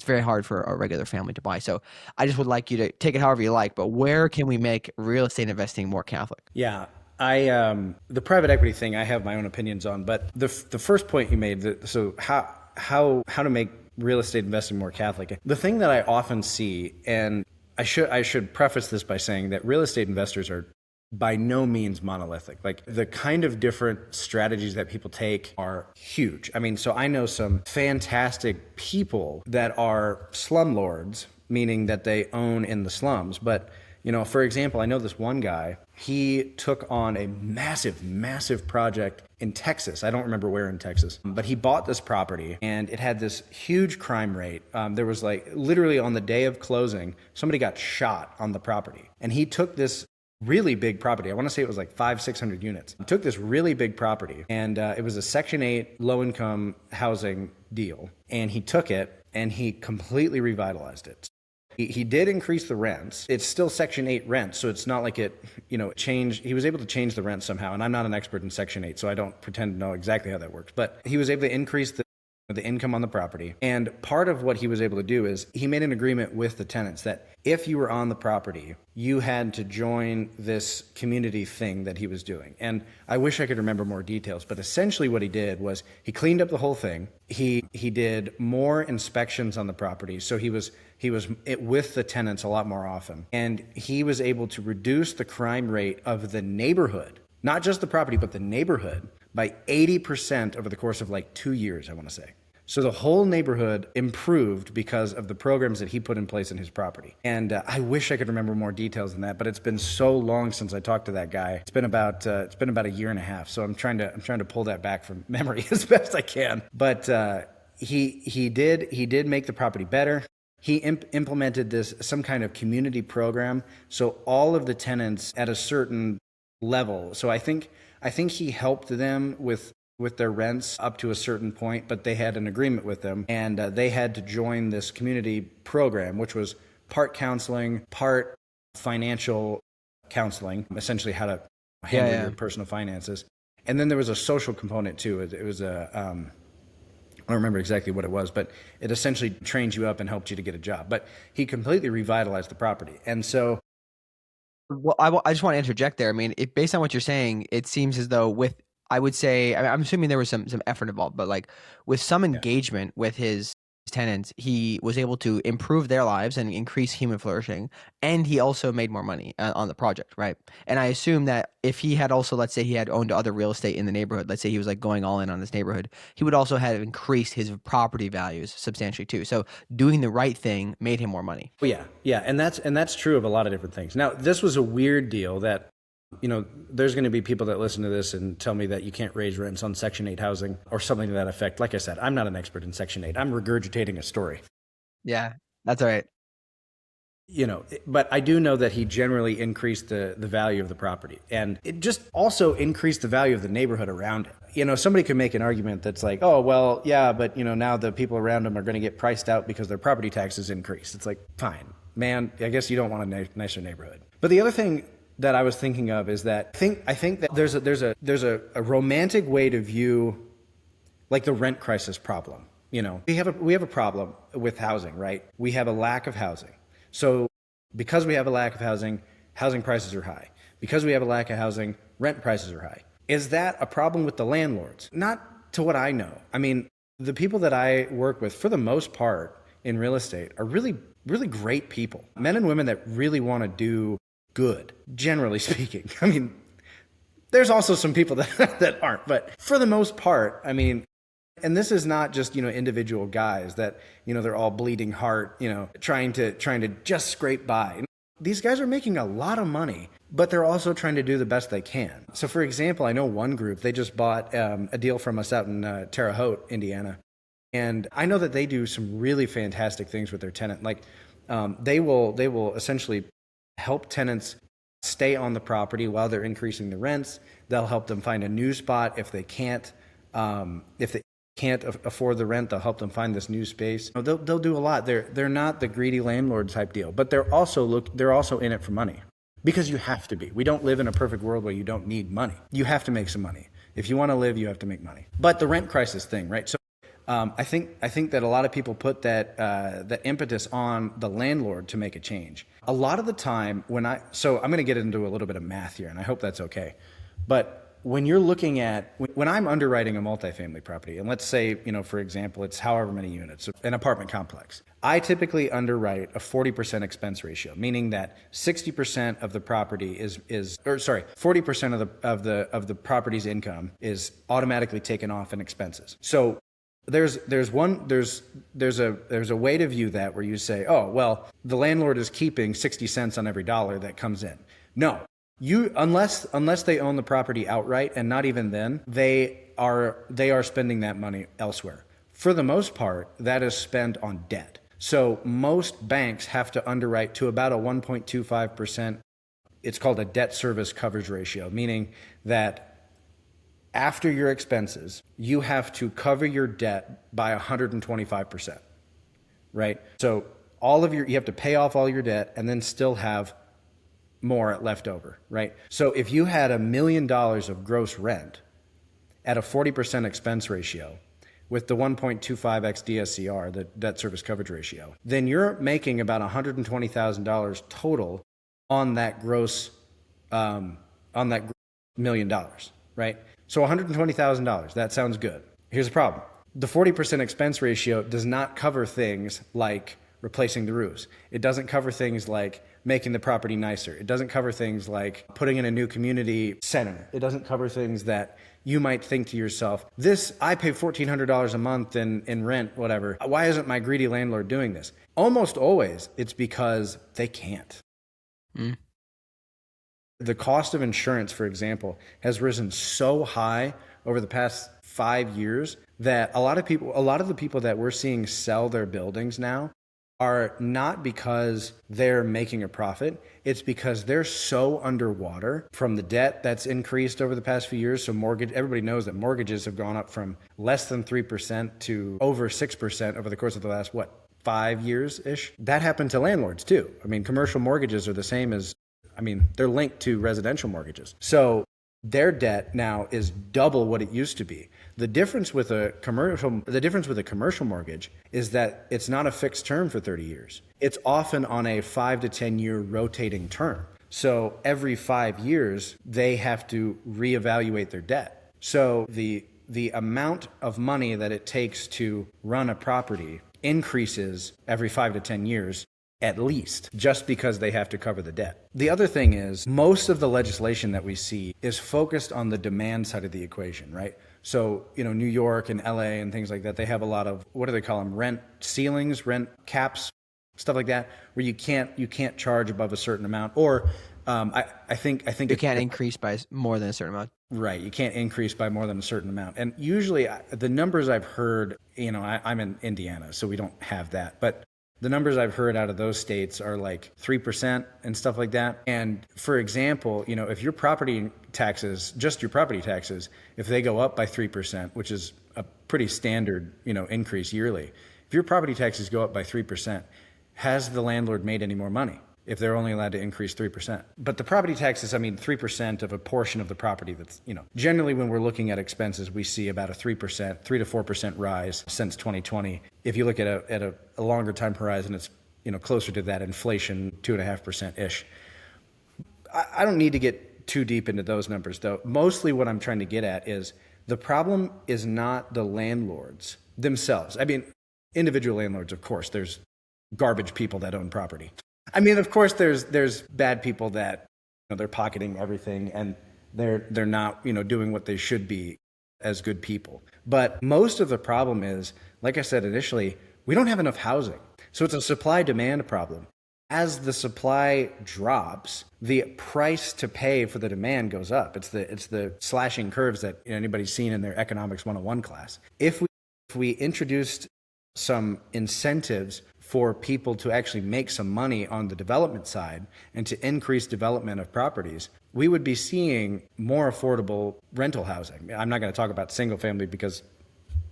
Speaker 2: very hard for a regular family to buy. So I just would like you to take it however you like, but where can we make real estate investing more Catholic?
Speaker 1: Yeah. The private equity thing, I have my own opinions on, but the first point you made, so how to make real estate investing more Catholic. The thing that I often see, and I should preface this by saying that real estate investors are by no means monolithic. Like the kind of different strategies that people take are huge. I mean, so I know some fantastic people that are slumlords, meaning that they own in the slums. But, you know, for example, I know this one guy, he took on a massive project in Texas. I don't remember where in Texas, but he bought this property and it had this huge crime rate. There was like literally on the day of closing, somebody got shot on the property. And he took this really big property. I want to say it was like 500-600 units. He took this really big property and it was a Section 8 low-income housing deal. And he took it and he completely revitalized it. He did increase the rents. It's still Section 8 rent, so it's not like it, you know, changed. He was able to change the rent somehow, and I'm not an expert in Section 8, so I don't pretend to know exactly how that works. But he was able to increase the income on the property. And part of what he was able to do is he made an agreement with the tenants that if you were on the property, you had to join this community thing that he was doing. And I wish I could remember more details, but essentially what he did was he cleaned up the whole thing. He did more inspections on the property. So he was with the tenants a lot more often. And he was able to reduce the crime rate of the neighborhood, not just the property, but the neighborhood by 80% over the course of like 2 years, I want to say. So the whole neighborhood improved because of the programs that he put in place in his property. And I wish I could remember more details than that, but it's been so long since I talked to that guy. It's been about a year and a half. So I'm trying to pull that back from memory as best I can. But he did make the property better. He implemented some kind of community program. So all of the tenants at a certain level. So I think he helped them with their rents up to a certain point, but they had an agreement with them, and they had to join this community program, which was part counseling, part financial counseling, essentially how to handle your personal finances. And then there was a social component too. It was I don't remember exactly what it was, but it essentially trained you up and helped you to get a job. But he completely revitalized the property. And so...
Speaker 2: Well, I just want to interject there. I mean, based on what you're saying, it seems as though I would say, I'm assuming there was some effort involved, but like with some engagement with his tenants, he was able to improve their lives and increase human flourishing. And he also made more money on the project, right? And I assume that if he had also, let's say he had owned other real estate in the neighborhood, let's say he was like going all in on this neighborhood, he would also have increased his property values substantially too. So doing the right thing made him more money.
Speaker 1: Yeah. And that's true of a lot of different things. Now, this was a weird deal that, you know, there's going to be people that listen to this and tell me that you can't raise rents on Section 8 housing or something to that effect. Like I said, I'm not an expert in Section 8. I'm regurgitating a story.
Speaker 2: Yeah, that's all right.
Speaker 1: You know, but I do know that he generally increased the value of the property, and it just also increased the value of the neighborhood around it. You know, somebody could make an argument that's like, oh, well, yeah, but, you know, now the people around them are going to get priced out because their property taxes increase. It's like, fine, man, I guess you don't want a nicer neighborhood. But the other thing that I was thinking of is that I think that there's a romantic way to view like the rent crisis problem. You know, we have a problem with housing, right? We have a lack of housing. So because we have a lack of housing, housing prices are high. Because we have a lack of housing, rent prices are high. Is that a problem with the landlords? Not to what I know. I mean, the people that I work with, for the most part in real estate, are really, really great people. Men and women that really want to do good, generally speaking. I mean, there's also some people that aren't, but for the most part, I mean, and this is not just, you know, individual guys that, you know, they're all bleeding heart, you know, trying to just scrape by. These guys are making a lot of money, but they're also trying to do the best they can. So for example, I know one group, they just bought a deal from us out in Terre Haute, Indiana. And I know that they do some really fantastic things with their tenant. Like they will essentially help tenants stay on the property while they're increasing the rents. They'll help them find a new spot if they can't afford the rent. They'll help them find this new space. They'll do a lot. They're not the greedy landlord type deal, but they're also in it for money, because you have to be. We don't live in a perfect world where you don't need money. You have to make some money. If you want to live, you have to make money. But the rent crisis thing, right? So I think that a lot of people put that impetus on the landlord to make a change. A lot of the time so I'm going to get into a little bit of math here, and I hope that's okay. But when you're looking at, when I'm underwriting a multifamily property, and let's say, for example, it's however many units, an apartment complex, I typically underwrite a 40% expense ratio, meaning that 60% of the property 40% of the property's income is automatically taken off in expenses. So there's a way to view that where you say, oh, well, the landlord is keeping 60 cents on every dollar that comes in. No. Unless they own the property outright, and not even then, they are spending that money elsewhere. For the most part, that is spent on debt. So most banks have to underwrite to about a 1.25%. It's called a debt service coverage ratio, meaning that after your expenses, you have to cover your debt by 125%, right? So you have to pay off all your debt and then still have more left over, right? So if you had $1 million of gross rent at a 40% expense ratio with the 1.25x DSCR, the debt service coverage ratio, then you're making about $120,000 total on that gross, $1 million, right? So $120,000, that sounds good. Here's the problem. The 40% expense ratio does not cover things like replacing the roofs. It doesn't cover things like making the property nicer. It doesn't cover things like putting in a new community center. It doesn't cover things that you might think to yourself, I pay $1,400 a month in rent, whatever. Why isn't my greedy landlord doing this? Almost always, it's because they can't. Mm. The cost of insurance, for example, has risen so high over the past 5 years that a lot of the people that we're seeing sell their buildings now are not because they're making a profit. It's because they're so underwater from the debt that's increased over the past few years. So everybody knows that mortgages have gone up from less than 3% to over 6% over the course of the last, 5 years-ish? That happened to landlords too. I mean, commercial mortgages are the same they're linked to residential mortgages. So their debt now is double what it used to be. The difference with a commercial mortgage is that it's not a fixed term for 30 years. It's often on a 5 to 10 year rotating term. So every 5 years, they have to reevaluate their debt. So the amount of money that it takes to run a property increases every 5 to 10 years, at least, just because they have to cover the debt. The other thing is, most of the legislation that we see is focused on the demand side of the equation, right? So, New York and LA and things like that, they have a lot of, what do they call them? Rent ceilings, rent caps, stuff like that, where you can't charge above a certain amount. Or I think
Speaker 2: you can't increase by more than a certain amount.
Speaker 1: Right. You can't increase by more than a certain amount. And usually the numbers I've heard, I'm in Indiana, so we don't have that. But the numbers I've heard out of those states are like 3% and stuff like that. And for example, if your property taxes, just your property taxes, if they go up by 3%, which is a pretty standard, increase yearly, if your property taxes go up by 3%, has the landlord made any more money if they're only allowed to increase 3%? But the property taxes, 3% of a portion of the property that's, generally when we're looking at expenses, we see about a 3% to 4% rise since 2020. If you look at a longer time horizon, it's, closer to that inflation, 2.5%-ish. I don't need to get too deep into those numbers though. Mostly what I'm trying to get at is the problem is not the landlords themselves. Individual landlords, of course, there's garbage people that own property. Of course, there's bad people that they're pocketing everything and they're not doing what they should be as good people. But most of the problem is, like I said initially, we don't have enough housing. So it's a supply-demand problem. As the supply drops, the price to pay for the demand goes up. It's the slashing curves that anybody's seen in their economics 101 class. If we introduced some incentives for people to actually make some money on the development side and to increase development of properties, we would be seeing more affordable rental housing. I'm not going to talk about single family because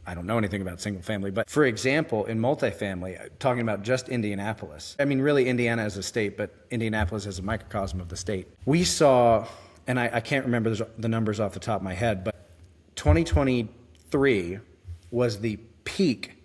Speaker 1: I don't know anything about single family, but for example, in multifamily, talking about just Indianapolis, really Indiana as a state, but Indianapolis as a microcosm of the state. We saw, and I can't remember the numbers off the top of my head, but 2023 was the peak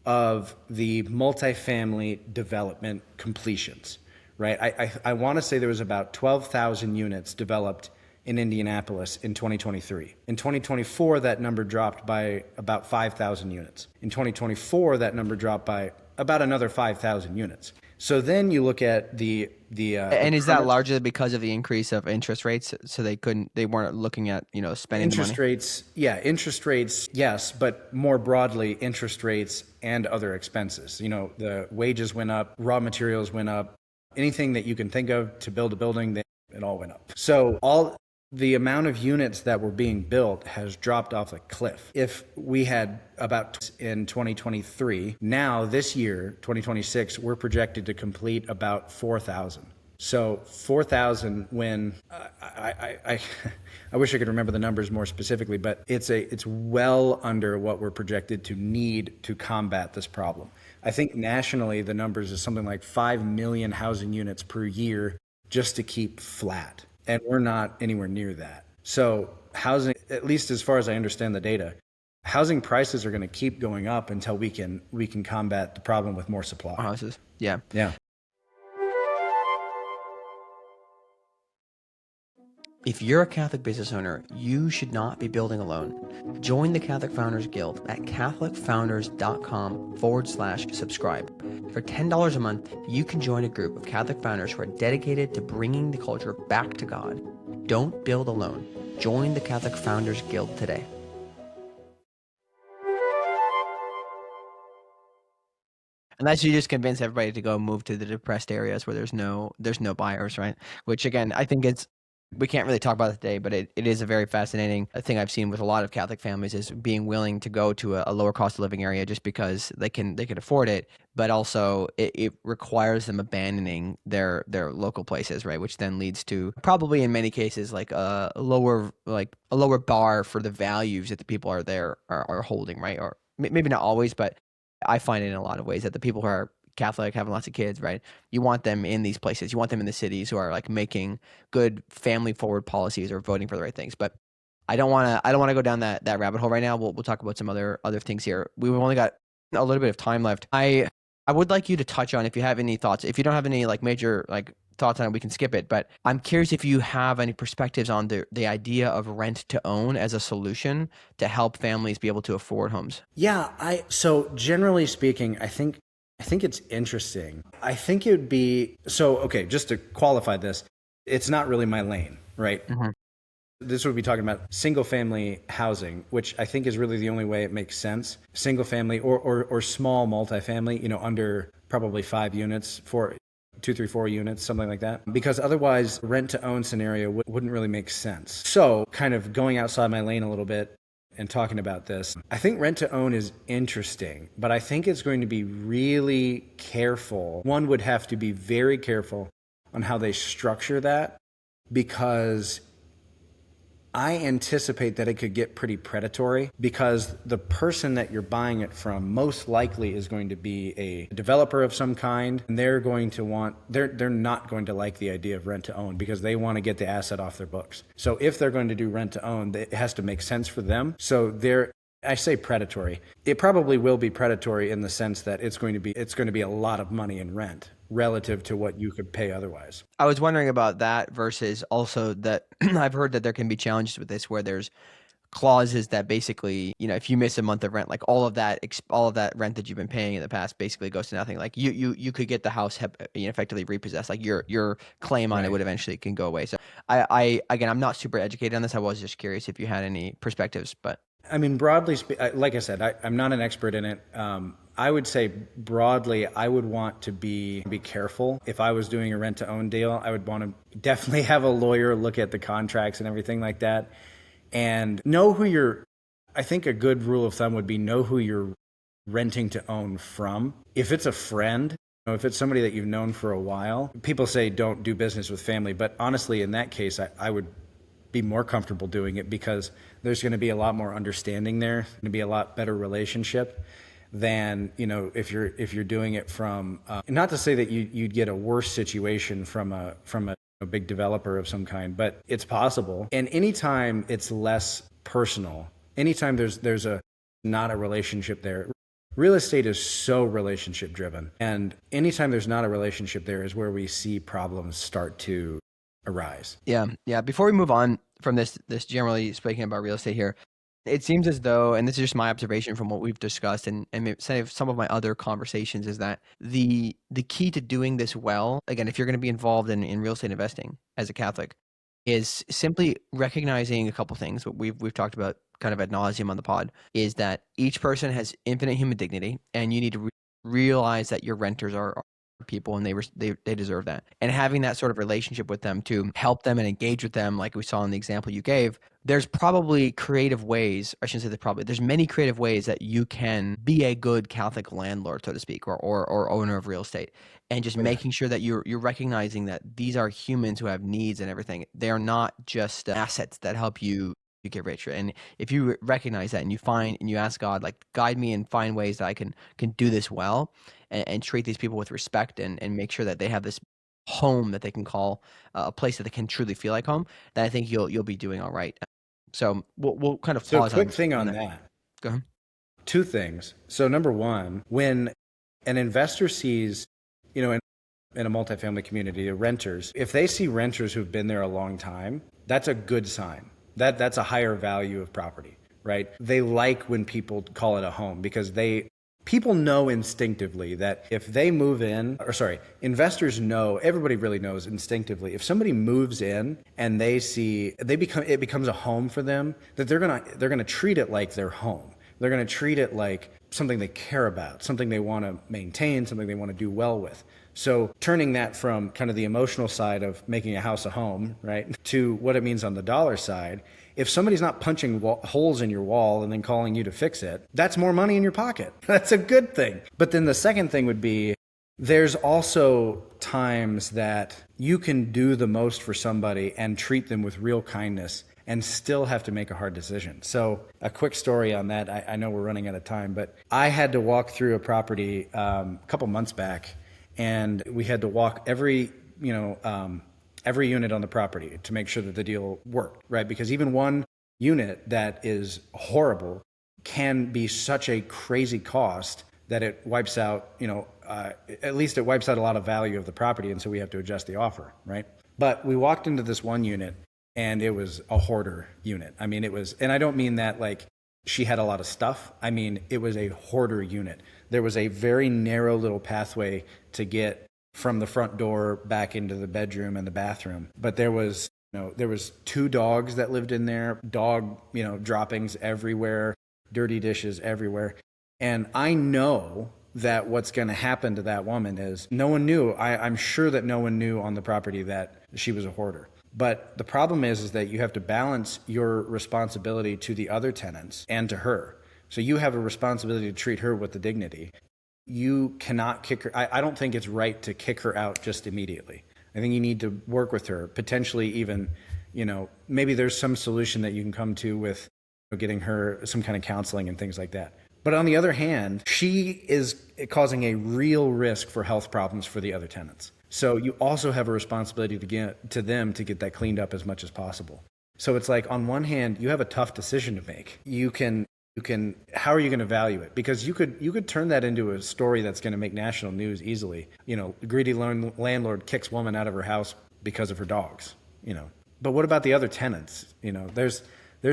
Speaker 1: of the multifamily development completions, right? I want to say there was about 12,000 units developed in Indianapolis in 2023. In 2024, that number dropped by about 5,000 units. In 2024, that number dropped by about another 5,000 units. So then you look at
Speaker 2: and is that largely because of the increase of interest rates? So they weren't looking at, spending the money?
Speaker 1: Interest rates, yes, but more broadly, interest rates and other expenses. The wages went up, raw materials went up, anything that you can think of to build a building, it all went up. So the amount of units that were being built has dropped off a cliff. If we had about in 2023, now this year, 2026, we're projected to complete about 4,000. So 4,000 when I wish I could remember the numbers more specifically, but it's well under what we're projected to need to combat this problem. I think nationally the numbers is something like 5 million housing units per year just to keep flat. And we're not anywhere near that. So housing, at least as far as I understand the data, housing prices are going to keep going up until we can combat the problem with more supply.
Speaker 2: Houses. Yeah.
Speaker 1: Yeah.
Speaker 2: If you're a Catholic business owner, you should not be building alone. Join the Catholic Founders Guild at catholicfounders.com/subscribe. For $10 a month, you can join a group of Catholic founders who are dedicated to bringing the culture back to God. Don't build alone. Join the Catholic Founders Guild today. Unless you just convince everybody to go move to the depressed areas where there's no buyers, right? Which again, I think we can't really talk about it today, but it is a very fascinating thing I've seen with a lot of Catholic families is being willing to go to a lower cost of living area just because they can afford it, but also it requires them abandoning their local places, right? Which then leads to probably in many cases like a lower bar for the values that the people are holding, right? Or maybe not always, but I find it in a lot of ways that the people who are Catholic, having lots of kids, right? You want them in these places. You want them in the cities who are like making good family forward policies or voting for the right things. But I don't want to go down that rabbit hole right now. We'll talk about some other things here. We've only got a little bit of time left. I would like you to touch on if you have any thoughts. If you don't have any like major like thoughts on it, we can skip it. But I'm curious if you have any perspectives on the idea of rent to own as a solution to help families be able to afford homes.
Speaker 1: Yeah, so generally speaking, I think it's interesting. I think it would be okay, just to qualify this, it's not really my lane, right? Mm-hmm. This would be talking about single family housing, which I think is really the only way it makes sense. Single family or small multifamily, under probably 5 units, 2, 3, 4 units, something like that. Because otherwise, rent to own scenario wouldn't really make sense. So kind of going outside my lane a little bit and talking about this, I think rent to own is interesting, but I think it's going to be really careful. One would have to be very careful on how they structure that, because I anticipate that it could get pretty predatory, because the person that you're buying it from most likely is going to be a developer of some kind, and they're not going to like the idea of rent to own because they want to get the asset off their books. So if they're going to do rent to own, it has to make sense for them. So I say predatory. It probably will be predatory in the sense that it's going to be a lot of money in rent relative to what you could pay otherwise. I
Speaker 2: was wondering about that versus also that I've heard that there can be challenges with this where there's clauses that basically, if you miss a month of rent, like all of that rent that you've been paying in the past basically goes to nothing. Like you could get the house effectively repossessed. Like your claim on it would eventually can go away. So I'm not super educated on this. I was just curious if you had any perspectives, but.
Speaker 1: I mean, broadly speaking, like I said, I'm not an expert in it. I would say broadly, I would want to be careful. If I was doing a rent to own deal, I would want to definitely have a lawyer look at the contracts and everything like that, and know I think a good rule of thumb would be know who you're renting to own from. If it's a friend, if it's somebody that you've known for a while, people say don't do business with family, but honestly, in that case, I would be more comfortable doing it because there's going to be a lot more understanding there, going to be a lot better relationship than if you're doing it from not to say that you'd get a worse situation from a big developer of some kind, but it's possible. And anytime it's less personal, anytime there's not a relationship there. Real estate is so relationship driven, and anytime there's not a relationship there is where we see problems start to arise.
Speaker 2: Yeah. Yeah. Before we move on from this generally speaking about real estate here, it seems as though, and this is just my observation from what we've discussed and maybe some of my other conversations, is that the key to doing this well, again, if you're going to be involved in real estate investing as a Catholic, is simply recognizing a couple things. What we've talked about kind of ad nauseum on the pod is that each person has infinite human dignity, and you need to realize that your renters are people, and they deserve that. And having that sort of relationship with them to help them and engage with them, like we saw in the example you gave, there's probably creative ways. I shouldn't say there's many creative ways that you can be a good Catholic landlord, so to speak, or owner of real estate, and just
Speaker 1: Oh, yeah.
Speaker 2: making sure that you're recognizing that these are humans who have needs and everything. They are not just assets that help you get richer. And if you recognize that and you find and you ask God, like, guide me and find ways that I can do this well, and treat these people with respect, and make sure that they have this home that they can call a place that they can truly feel like home, then I think you'll be doing all right. So we'll kind of
Speaker 1: So
Speaker 2: pause
Speaker 1: quick thing
Speaker 2: on
Speaker 1: on
Speaker 2: that.
Speaker 1: that.
Speaker 2: Go ahead.
Speaker 1: Two things. So number one, when an investor sees, in a multifamily community, renters, if they see renters who've been there a long time, that's a good sign. That's a higher value of property, right? They like when people call it a home because people know instinctively that if they move in, or sorry, investors know, everybody really knows instinctively, if somebody moves in and it becomes a home for them, that they're gonna treat it like their home. They're gonna treat it like something they care about, something they want to maintain, something they want to do well with. So turning that from kind of the emotional side of making a house a home, right, to what it means on the dollar side, if somebody's not punching holes in your wall and then calling you to fix it, that's more money in your pocket. That's a good thing. But then the second thing would be, there's also times that you can do the most for somebody and treat them with real kindness and still have to make a hard decision. So a quick story on that. I know we're running out of time, but I had to walk through a property a couple months back, and we had to walk every unit on the property to make sure that the deal worked, right? Because even one unit that is horrible can be such a crazy cost that it wipes out, at least it wipes out a lot of value of the property, and so we have to adjust the offer, right? But we walked into this one unit, and it was a hoarder unit. I mean, and I don't mean that like she had a lot of stuff. I mean, it was a hoarder unit. There was a very narrow little pathway to get from the front door back into the bedroom and the bathroom. But there was two dogs that lived in there, dog, droppings everywhere, dirty dishes everywhere. And I know that what's going to happen to that woman is no one knew. I'm sure that no one knew on the property that she was a hoarder. But the problem is that you have to balance your responsibility to the other tenants and to her. So you have a responsibility to treat her with the dignity. You cannot kick her. I don't think it's right to kick her out just immediately. I think you need to work with her, potentially even, maybe there's some solution that you can come to with getting her some kind of counseling and things like that. But on the other hand, she is causing a real risk for health problems for the other tenants. So you also have a responsibility to them to get that cleaned up as much as possible. So it's like, on one hand, you have a tough decision to make. How are you going to value it? Because you could turn that into a story that's going to make national news easily. Greedy landlord kicks woman out of her house because of her dogs. But what about the other tenants? There's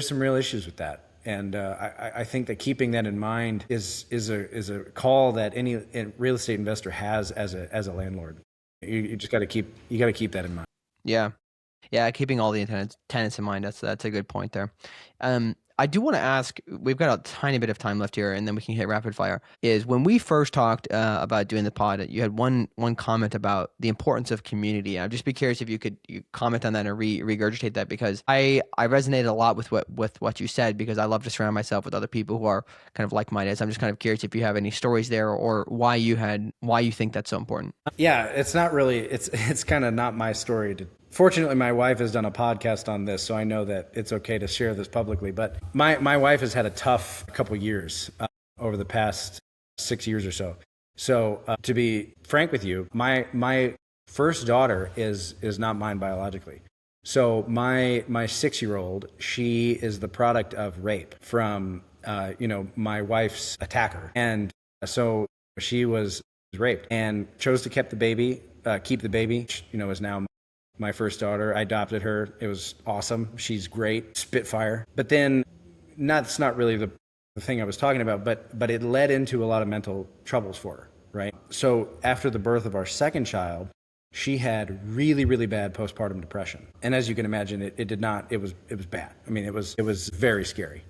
Speaker 1: some real issues with that. And I think that keeping that in mind is a call that any real estate investor has as a landlord. You just got to keep that in mind.
Speaker 2: Yeah. Yeah, keeping all the tenants in mind. That's a good point there. I do want to ask. We've got a tiny bit of time left here, and then we can hit rapid fire. Is when we first talked about doing the pod, you had one comment about the importance of community. I'd just be curious if you could comment on that and regurgitate that, because I resonated a lot with what you said, because I love to surround myself with other people who are kind of like-minded. So I'm just kind of curious if you have any stories there, or why you think that's so important.
Speaker 1: Yeah, it's not really. It's kind of not my story to. Fortunately, my wife has done a podcast on this, so I know that it's okay to share this publicly. But my wife has had a tough couple years over the past 6 years or so. So to be frank with you, my first daughter is not mine biologically. So my 6-year-old, she is the product of rape from my wife's attacker, and so she was raped and chose to keep the baby. Is now my first daughter. I adopted her. It was awesome. She's great, Spitfire. But then, that's not really the thing I was talking about, but it led into a lot of mental troubles for her, right? So after the birth of our second child, she had really, really bad postpartum depression. And as you can imagine, it did not, it was bad. I mean, it was very scary.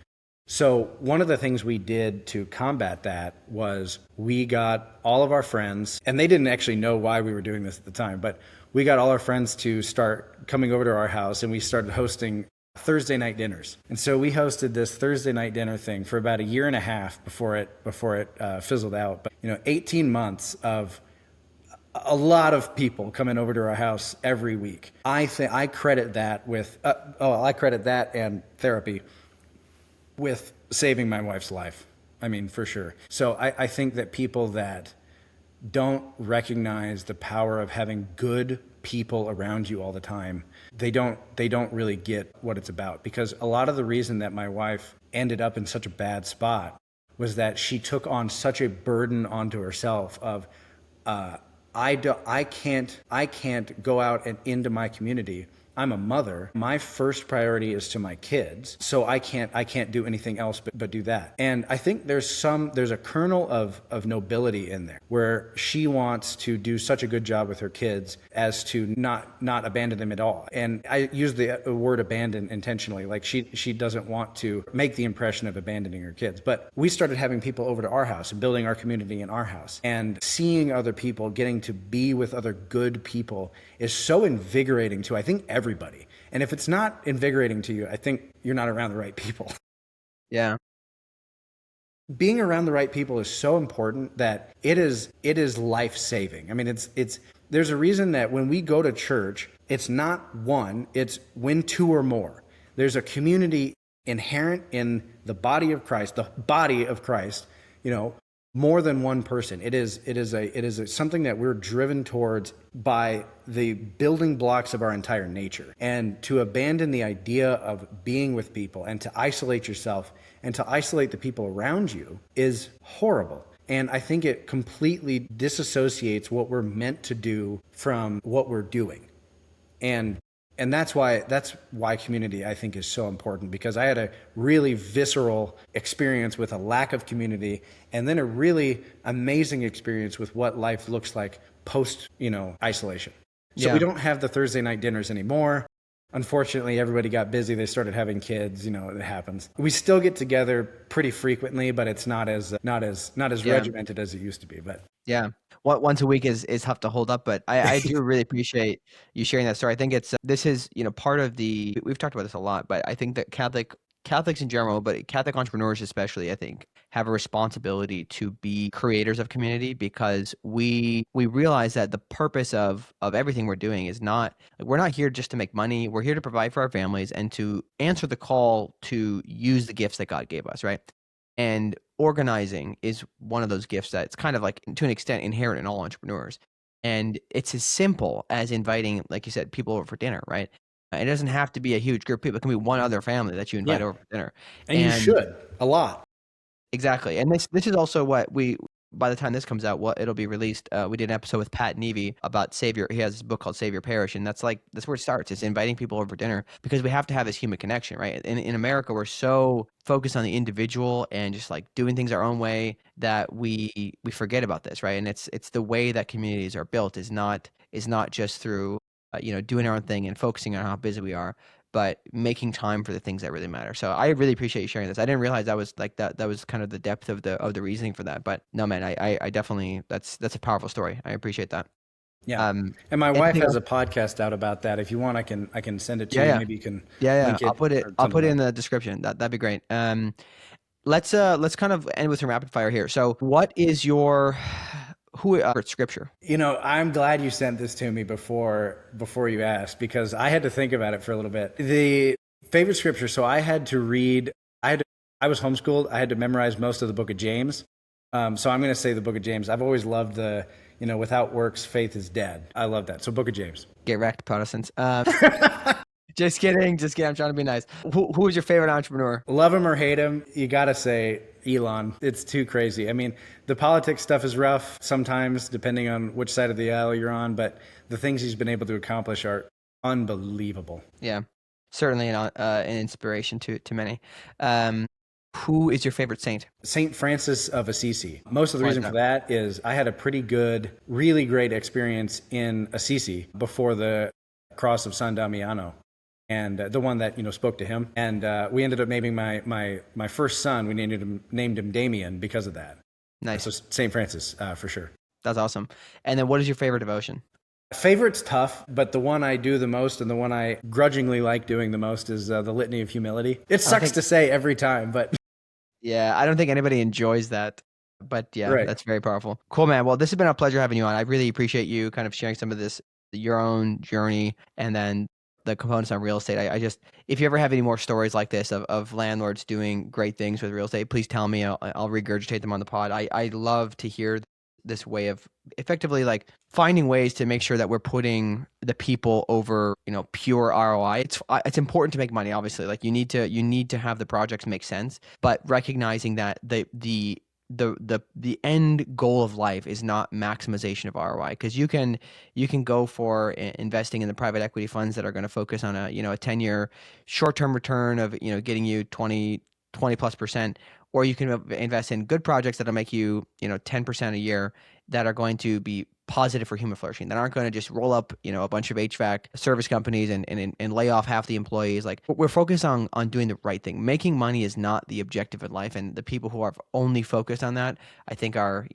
Speaker 1: So one of the things we did to combat that was we got all of our friends, and they didn't actually know why we were doing this at the time, but we got all our friends to start coming over to our house, and we started hosting Thursday night dinners. And so we hosted this Thursday night dinner thing for about a year and a half before it fizzled out. But 18 months of a lot of people coming over to our house every week. I credit that with I credit that and therapy with saving my wife's life. I mean, for sure. So I think that people that don't recognize the power of having good people around you all the time, they don't really get what it's about. Because a lot of the reason that my wife ended up in such a bad spot was that she took on such a burden onto herself of I can't go out and into my community. I'm a mother. My first priority is to my kids, so I can't do anything else but do that. And I think there's a kernel of nobility in there where she wants to do such a good job with her kids as to not abandon them at all. And I use the word abandon intentionally. Like she doesn't want to make the impression of abandoning her kids. But we started having people over to our house and building our community in our house, and seeing other people, getting to be with other good people is so invigorating to, I think, everybody. And if it's not invigorating to you, I think you're not around the right people.
Speaker 2: Yeah.
Speaker 1: Being around the right people is so important that it is life-saving. I mean, there's a reason that when we go to church, it's not one, it's when two or more. There's a community inherent in the body of Christ, more than one person. It is something that we're driven towards by the building blocks of our entire nature. And to abandon the idea of being with people and to isolate yourself and to isolate the people around you is horrible. And I think it completely disassociates what we're meant to do from what we're doing. And that's why community, I think, is so important, because I had a really visceral experience with a lack of community, and then a really amazing experience with what life looks like post, isolation. So we don't have the Thursday night dinners anymore. Unfortunately, everybody got busy. They started having kids. It happens. We still get together pretty frequently, but it's not as regimented as it used to be. But
Speaker 2: yeah, once a week is tough to hold up, but I do really appreciate you sharing that story. I think this is part of we've talked about this a lot, but I think that Catholics in general, but Catholic entrepreneurs especially, I think, have a responsibility to be creators of community, because we realize that the purpose of everything we're doing is not, we're not here just to make money. We're here to provide for our families and to answer the call to use the gifts that God gave us, right? And organizing is one of those gifts that's kind of like, to an extent, inherent in all entrepreneurs. And it's as simple as inviting, like you said, people over for dinner, right? It doesn't have to be a huge group of people. It can be one other family that you invite over for dinner.
Speaker 1: And you should, a lot.
Speaker 2: Exactly. And this is also what by the time this comes out, it'll be released. We did an episode with Pat Nevey about Savior. He has this book called Save Your Parish, and that's where it starts. It's inviting people over for dinner, because we have to have this human connection, right? In America, we're so focused on the individual and just like doing things our own way that we forget about this, right? And it's the way that communities are built is not just through doing our own thing and focusing on how busy we are, but making time for the things that really matter. So I really appreciate you sharing this. I didn't realize that was like that was kind of the depth of the reasoning for that. But no, man, I definitely, that's a powerful story. I appreciate that.
Speaker 1: Yeah. And my wife has a podcast out about that. If you want, I can send it to you. Maybe you can link it.
Speaker 2: I'll put it in the description. That'd be great. Let's kind of end with some rapid fire here. So what is your scripture?
Speaker 1: I'm glad you sent this to me before you asked, because I had to think about it for a little bit. The favorite scripture. So I was homeschooled. I had to memorize most of the book of James. So I'm going to say the book of James. I've always loved the, without works, faith is dead. I love that. So book of James.
Speaker 2: Get wrecked, Protestants. Just kidding. I'm trying to be nice. Who is your favorite entrepreneur?
Speaker 1: Love him or hate him, you got to say Elon. It's too crazy. I mean, the politics stuff is rough sometimes, depending on which side of the aisle you're on, but the things he's been able to accomplish are Unbelievable.
Speaker 2: Yeah, certainly an inspiration to many. Um, who is your favorite saint?
Speaker 1: Saint Francis of Assisi. Most of the
Speaker 2: Why is
Speaker 1: reason for
Speaker 2: that?
Speaker 1: that is I had a pretty good, really great experience in Assisi before the cross of San Damiano, and the one that spoke to him. And we ended up naming my first son. We named him Damien because of that. So
Speaker 2: Nice.
Speaker 1: Saint Francis for sure.
Speaker 2: That's awesome. And then what is your favorite devotion?
Speaker 1: Favorite's tough, but the one I do the most and the one I grudgingly like doing the most is the Litany of Humility. It
Speaker 2: I don't
Speaker 1: sucks
Speaker 2: think,
Speaker 1: to say every time, but
Speaker 2: yeah, I don't think anybody enjoys that. But yeah,
Speaker 1: right.
Speaker 2: that's very powerful. Cool, man. Well, this has been a pleasure having you on. I really appreciate you kind of sharing some of this, your own journey, and then the components on real estate. I just, if you ever have any more stories like this of landlords doing great things with real estate, please tell me. I'll regurgitate them on the pod. I love to hear this way of effectively like finding ways to make sure that we're putting the people over, pure ROI. It's important to make money, obviously. Like you need to have the projects make sense, but recognizing that the end goal of life is not maximization of ROI, because you can go for investing in the private equity funds that are going to focus on a 10-year short-term return of getting you 20+%, or you can invest in good projects that'll make you 10% a year, that are going to be positive for human flourishing, that aren't going to just roll up a bunch of HVAC service companies and lay off half the employees. Like we're focused on doing the right thing. Making money is not the objective in life, and the people who are only focused on that, I think, are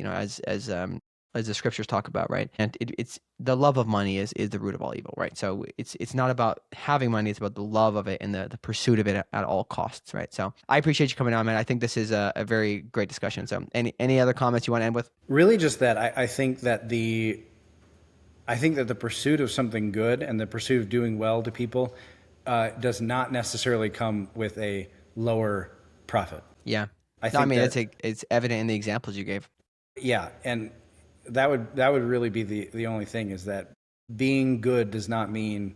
Speaker 2: as the scriptures talk about, right? And it's the love of money is the root of all evil, right? So it's not about having money, it's about the love of it and the pursuit of it at all costs, right? So I appreciate you coming on, man. I think this is a very great discussion. So any other comments you want to end with?
Speaker 1: Really, just that I think that the pursuit of something good and the pursuit of doing well to people does not necessarily come with a lower profit.
Speaker 2: Yeah.
Speaker 1: I
Speaker 2: No, I
Speaker 1: think
Speaker 2: mean,
Speaker 1: that
Speaker 2: it's evident in the examples you gave.
Speaker 1: yeah, and that would really be the only thing, is that being good does not mean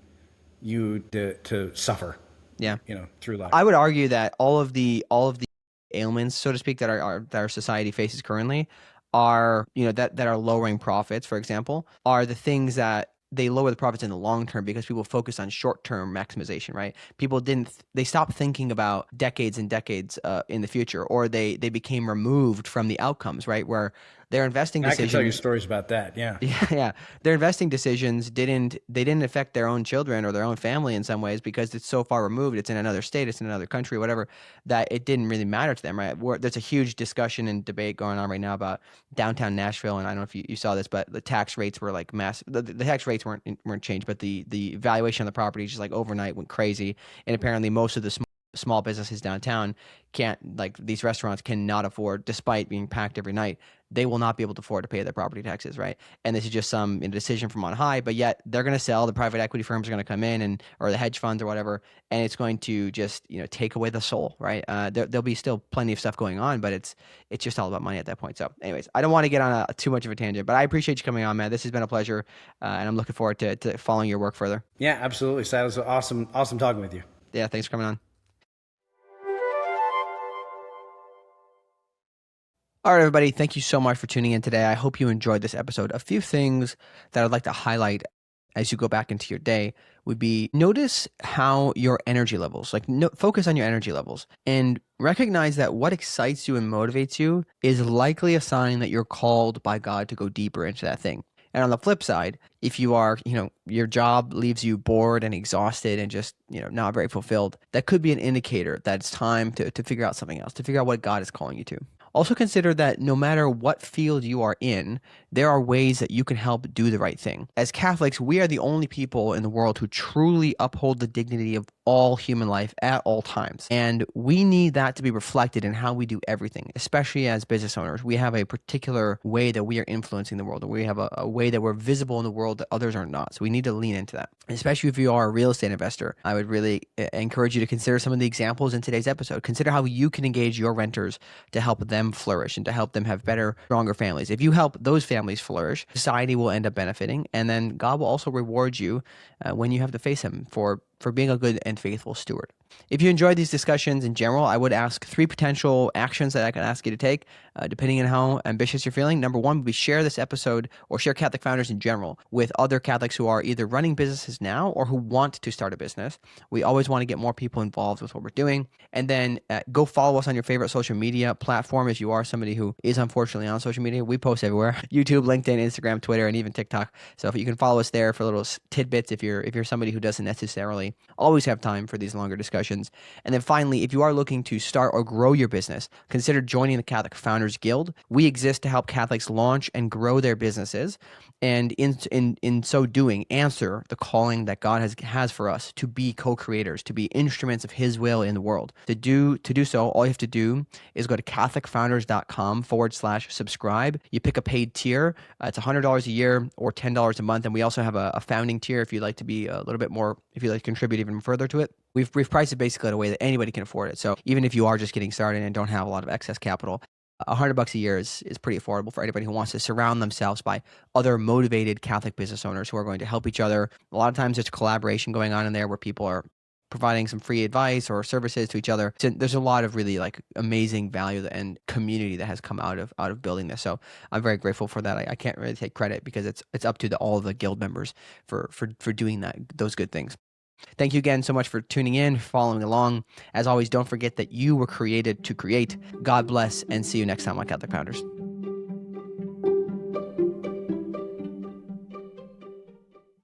Speaker 1: you to suffer,
Speaker 2: Yeah.
Speaker 1: through life.
Speaker 2: I would argue that all of the ailments, so to speak, that our society faces currently are, that are lowering profits, for example, are the things that they lower the profits in the long term because people focus on short term maximization, right? People they stopped thinking about decades and decades in the future, or they became removed from the outcomes, right? Where their investing
Speaker 1: I can tell you
Speaker 2: decisions.
Speaker 1: stories about that. Yeah.
Speaker 2: Yeah, yeah. Their investing decisions didn't affect their own children or their own family in some ways, because it's so far removed. It's in another state, it's in another country, whatever, that it didn't really matter to them, right? There's a huge discussion and debate going on right now about downtown Nashville, and I don't know if you saw this, but the tax rates were like massive. The tax rates weren't changed, but the valuation of the property just like overnight went crazy, and apparently most of the small businesses downtown can't, like these restaurants cannot afford, despite being packed every night, they will not be able to afford to pay their property taxes, right? And this is just some decision from on high, but yet they're going to sell. The private equity firms are going to come in, or the hedge funds or whatever, and it's going to just take away the soul, right? There'll be still plenty of stuff going on, but it's just all about money at that point. So, anyways, I don't want to get on too much of a tangent, but I appreciate you coming on, man. This has been a pleasure, and I'm looking forward to following your work further.
Speaker 1: Yeah, absolutely. So that was awesome talking with you.
Speaker 2: Yeah, thanks for coming on. All right, everybody. Thank you so much for tuning in today. I hope you enjoyed this episode. A few things that I'd like to highlight as you go back into your day would be, notice how your energy levels, focus on your energy levels, and recognize that what excites you and motivates you is likely a sign that you're called by God to go deeper into that thing. And on the flip side, if you are, your job leaves you bored and exhausted and just, not very fulfilled, that could be an indicator that it's time to figure out something else, to figure out what God is calling you to. Also consider that no matter what field you are in, there are ways that you can help do the right thing. As Catholics, we are the only people in the world who truly uphold the dignity of all human life at all times. And we need that to be reflected in how we do everything, especially as business owners. We have a particular way that we are influencing the world, and we have a way that we're visible in the world that others are not. So we need to lean into that. Especially if you are a real estate investor, I would really encourage you to consider some of the examples in today's episode. Consider how you can engage your renters to help them flourish and to help them have better, stronger families. If you help those families flourish, society will end up benefiting, and then God will also reward you when you have to face Him for being a good and faithful steward. If you enjoyed these discussions in general, I would ask 3 potential actions that I can ask you to take, depending on how ambitious you're feeling. Number 1 would be share this episode or share Catholic Founders in general with other Catholics who are either running businesses now or who want to start a business. We always want to get more people involved with what we're doing. And then go follow us on your favorite social media platform if you are somebody who is unfortunately on social media. We post everywhere: YouTube, LinkedIn, Instagram, Twitter, and even TikTok. So if you can follow us there for little tidbits, if you're somebody who doesn't necessarily always have time for these longer discussions. And then finally, if you are looking to start or grow your business, consider joining the Catholic Founders Guild. We exist to help Catholics launch and grow their businesses, and in so doing, answer the calling that God has for us to be co-creators, to be instruments of His will in the world. To do so, all you have to do is go to CatholicFounders.com/subscribe. You pick a paid tier. It's $100 a year or $10 a month, and we also have a founding tier if you'd like to be a little bit more, if you'd like to contribute even further to it. We've priced it basically in a way that anybody can afford it. So even if you are just getting started and don't have a lot of excess capital, $100 a year is pretty affordable for anybody who wants to surround themselves by other motivated Catholic business owners who are going to help each other. A lot of times there's collaboration going on in there where people are providing some free advice or services to each other. So there's a lot of really like amazing value and community that has come out of building this. So I'm very grateful for that. I can't really take credit because it's up to all the guild members for doing those good things. Thank you again so much for tuning in, following along. As always, don't forget that you were created to create. God bless, and see you next time on Catholic Founders.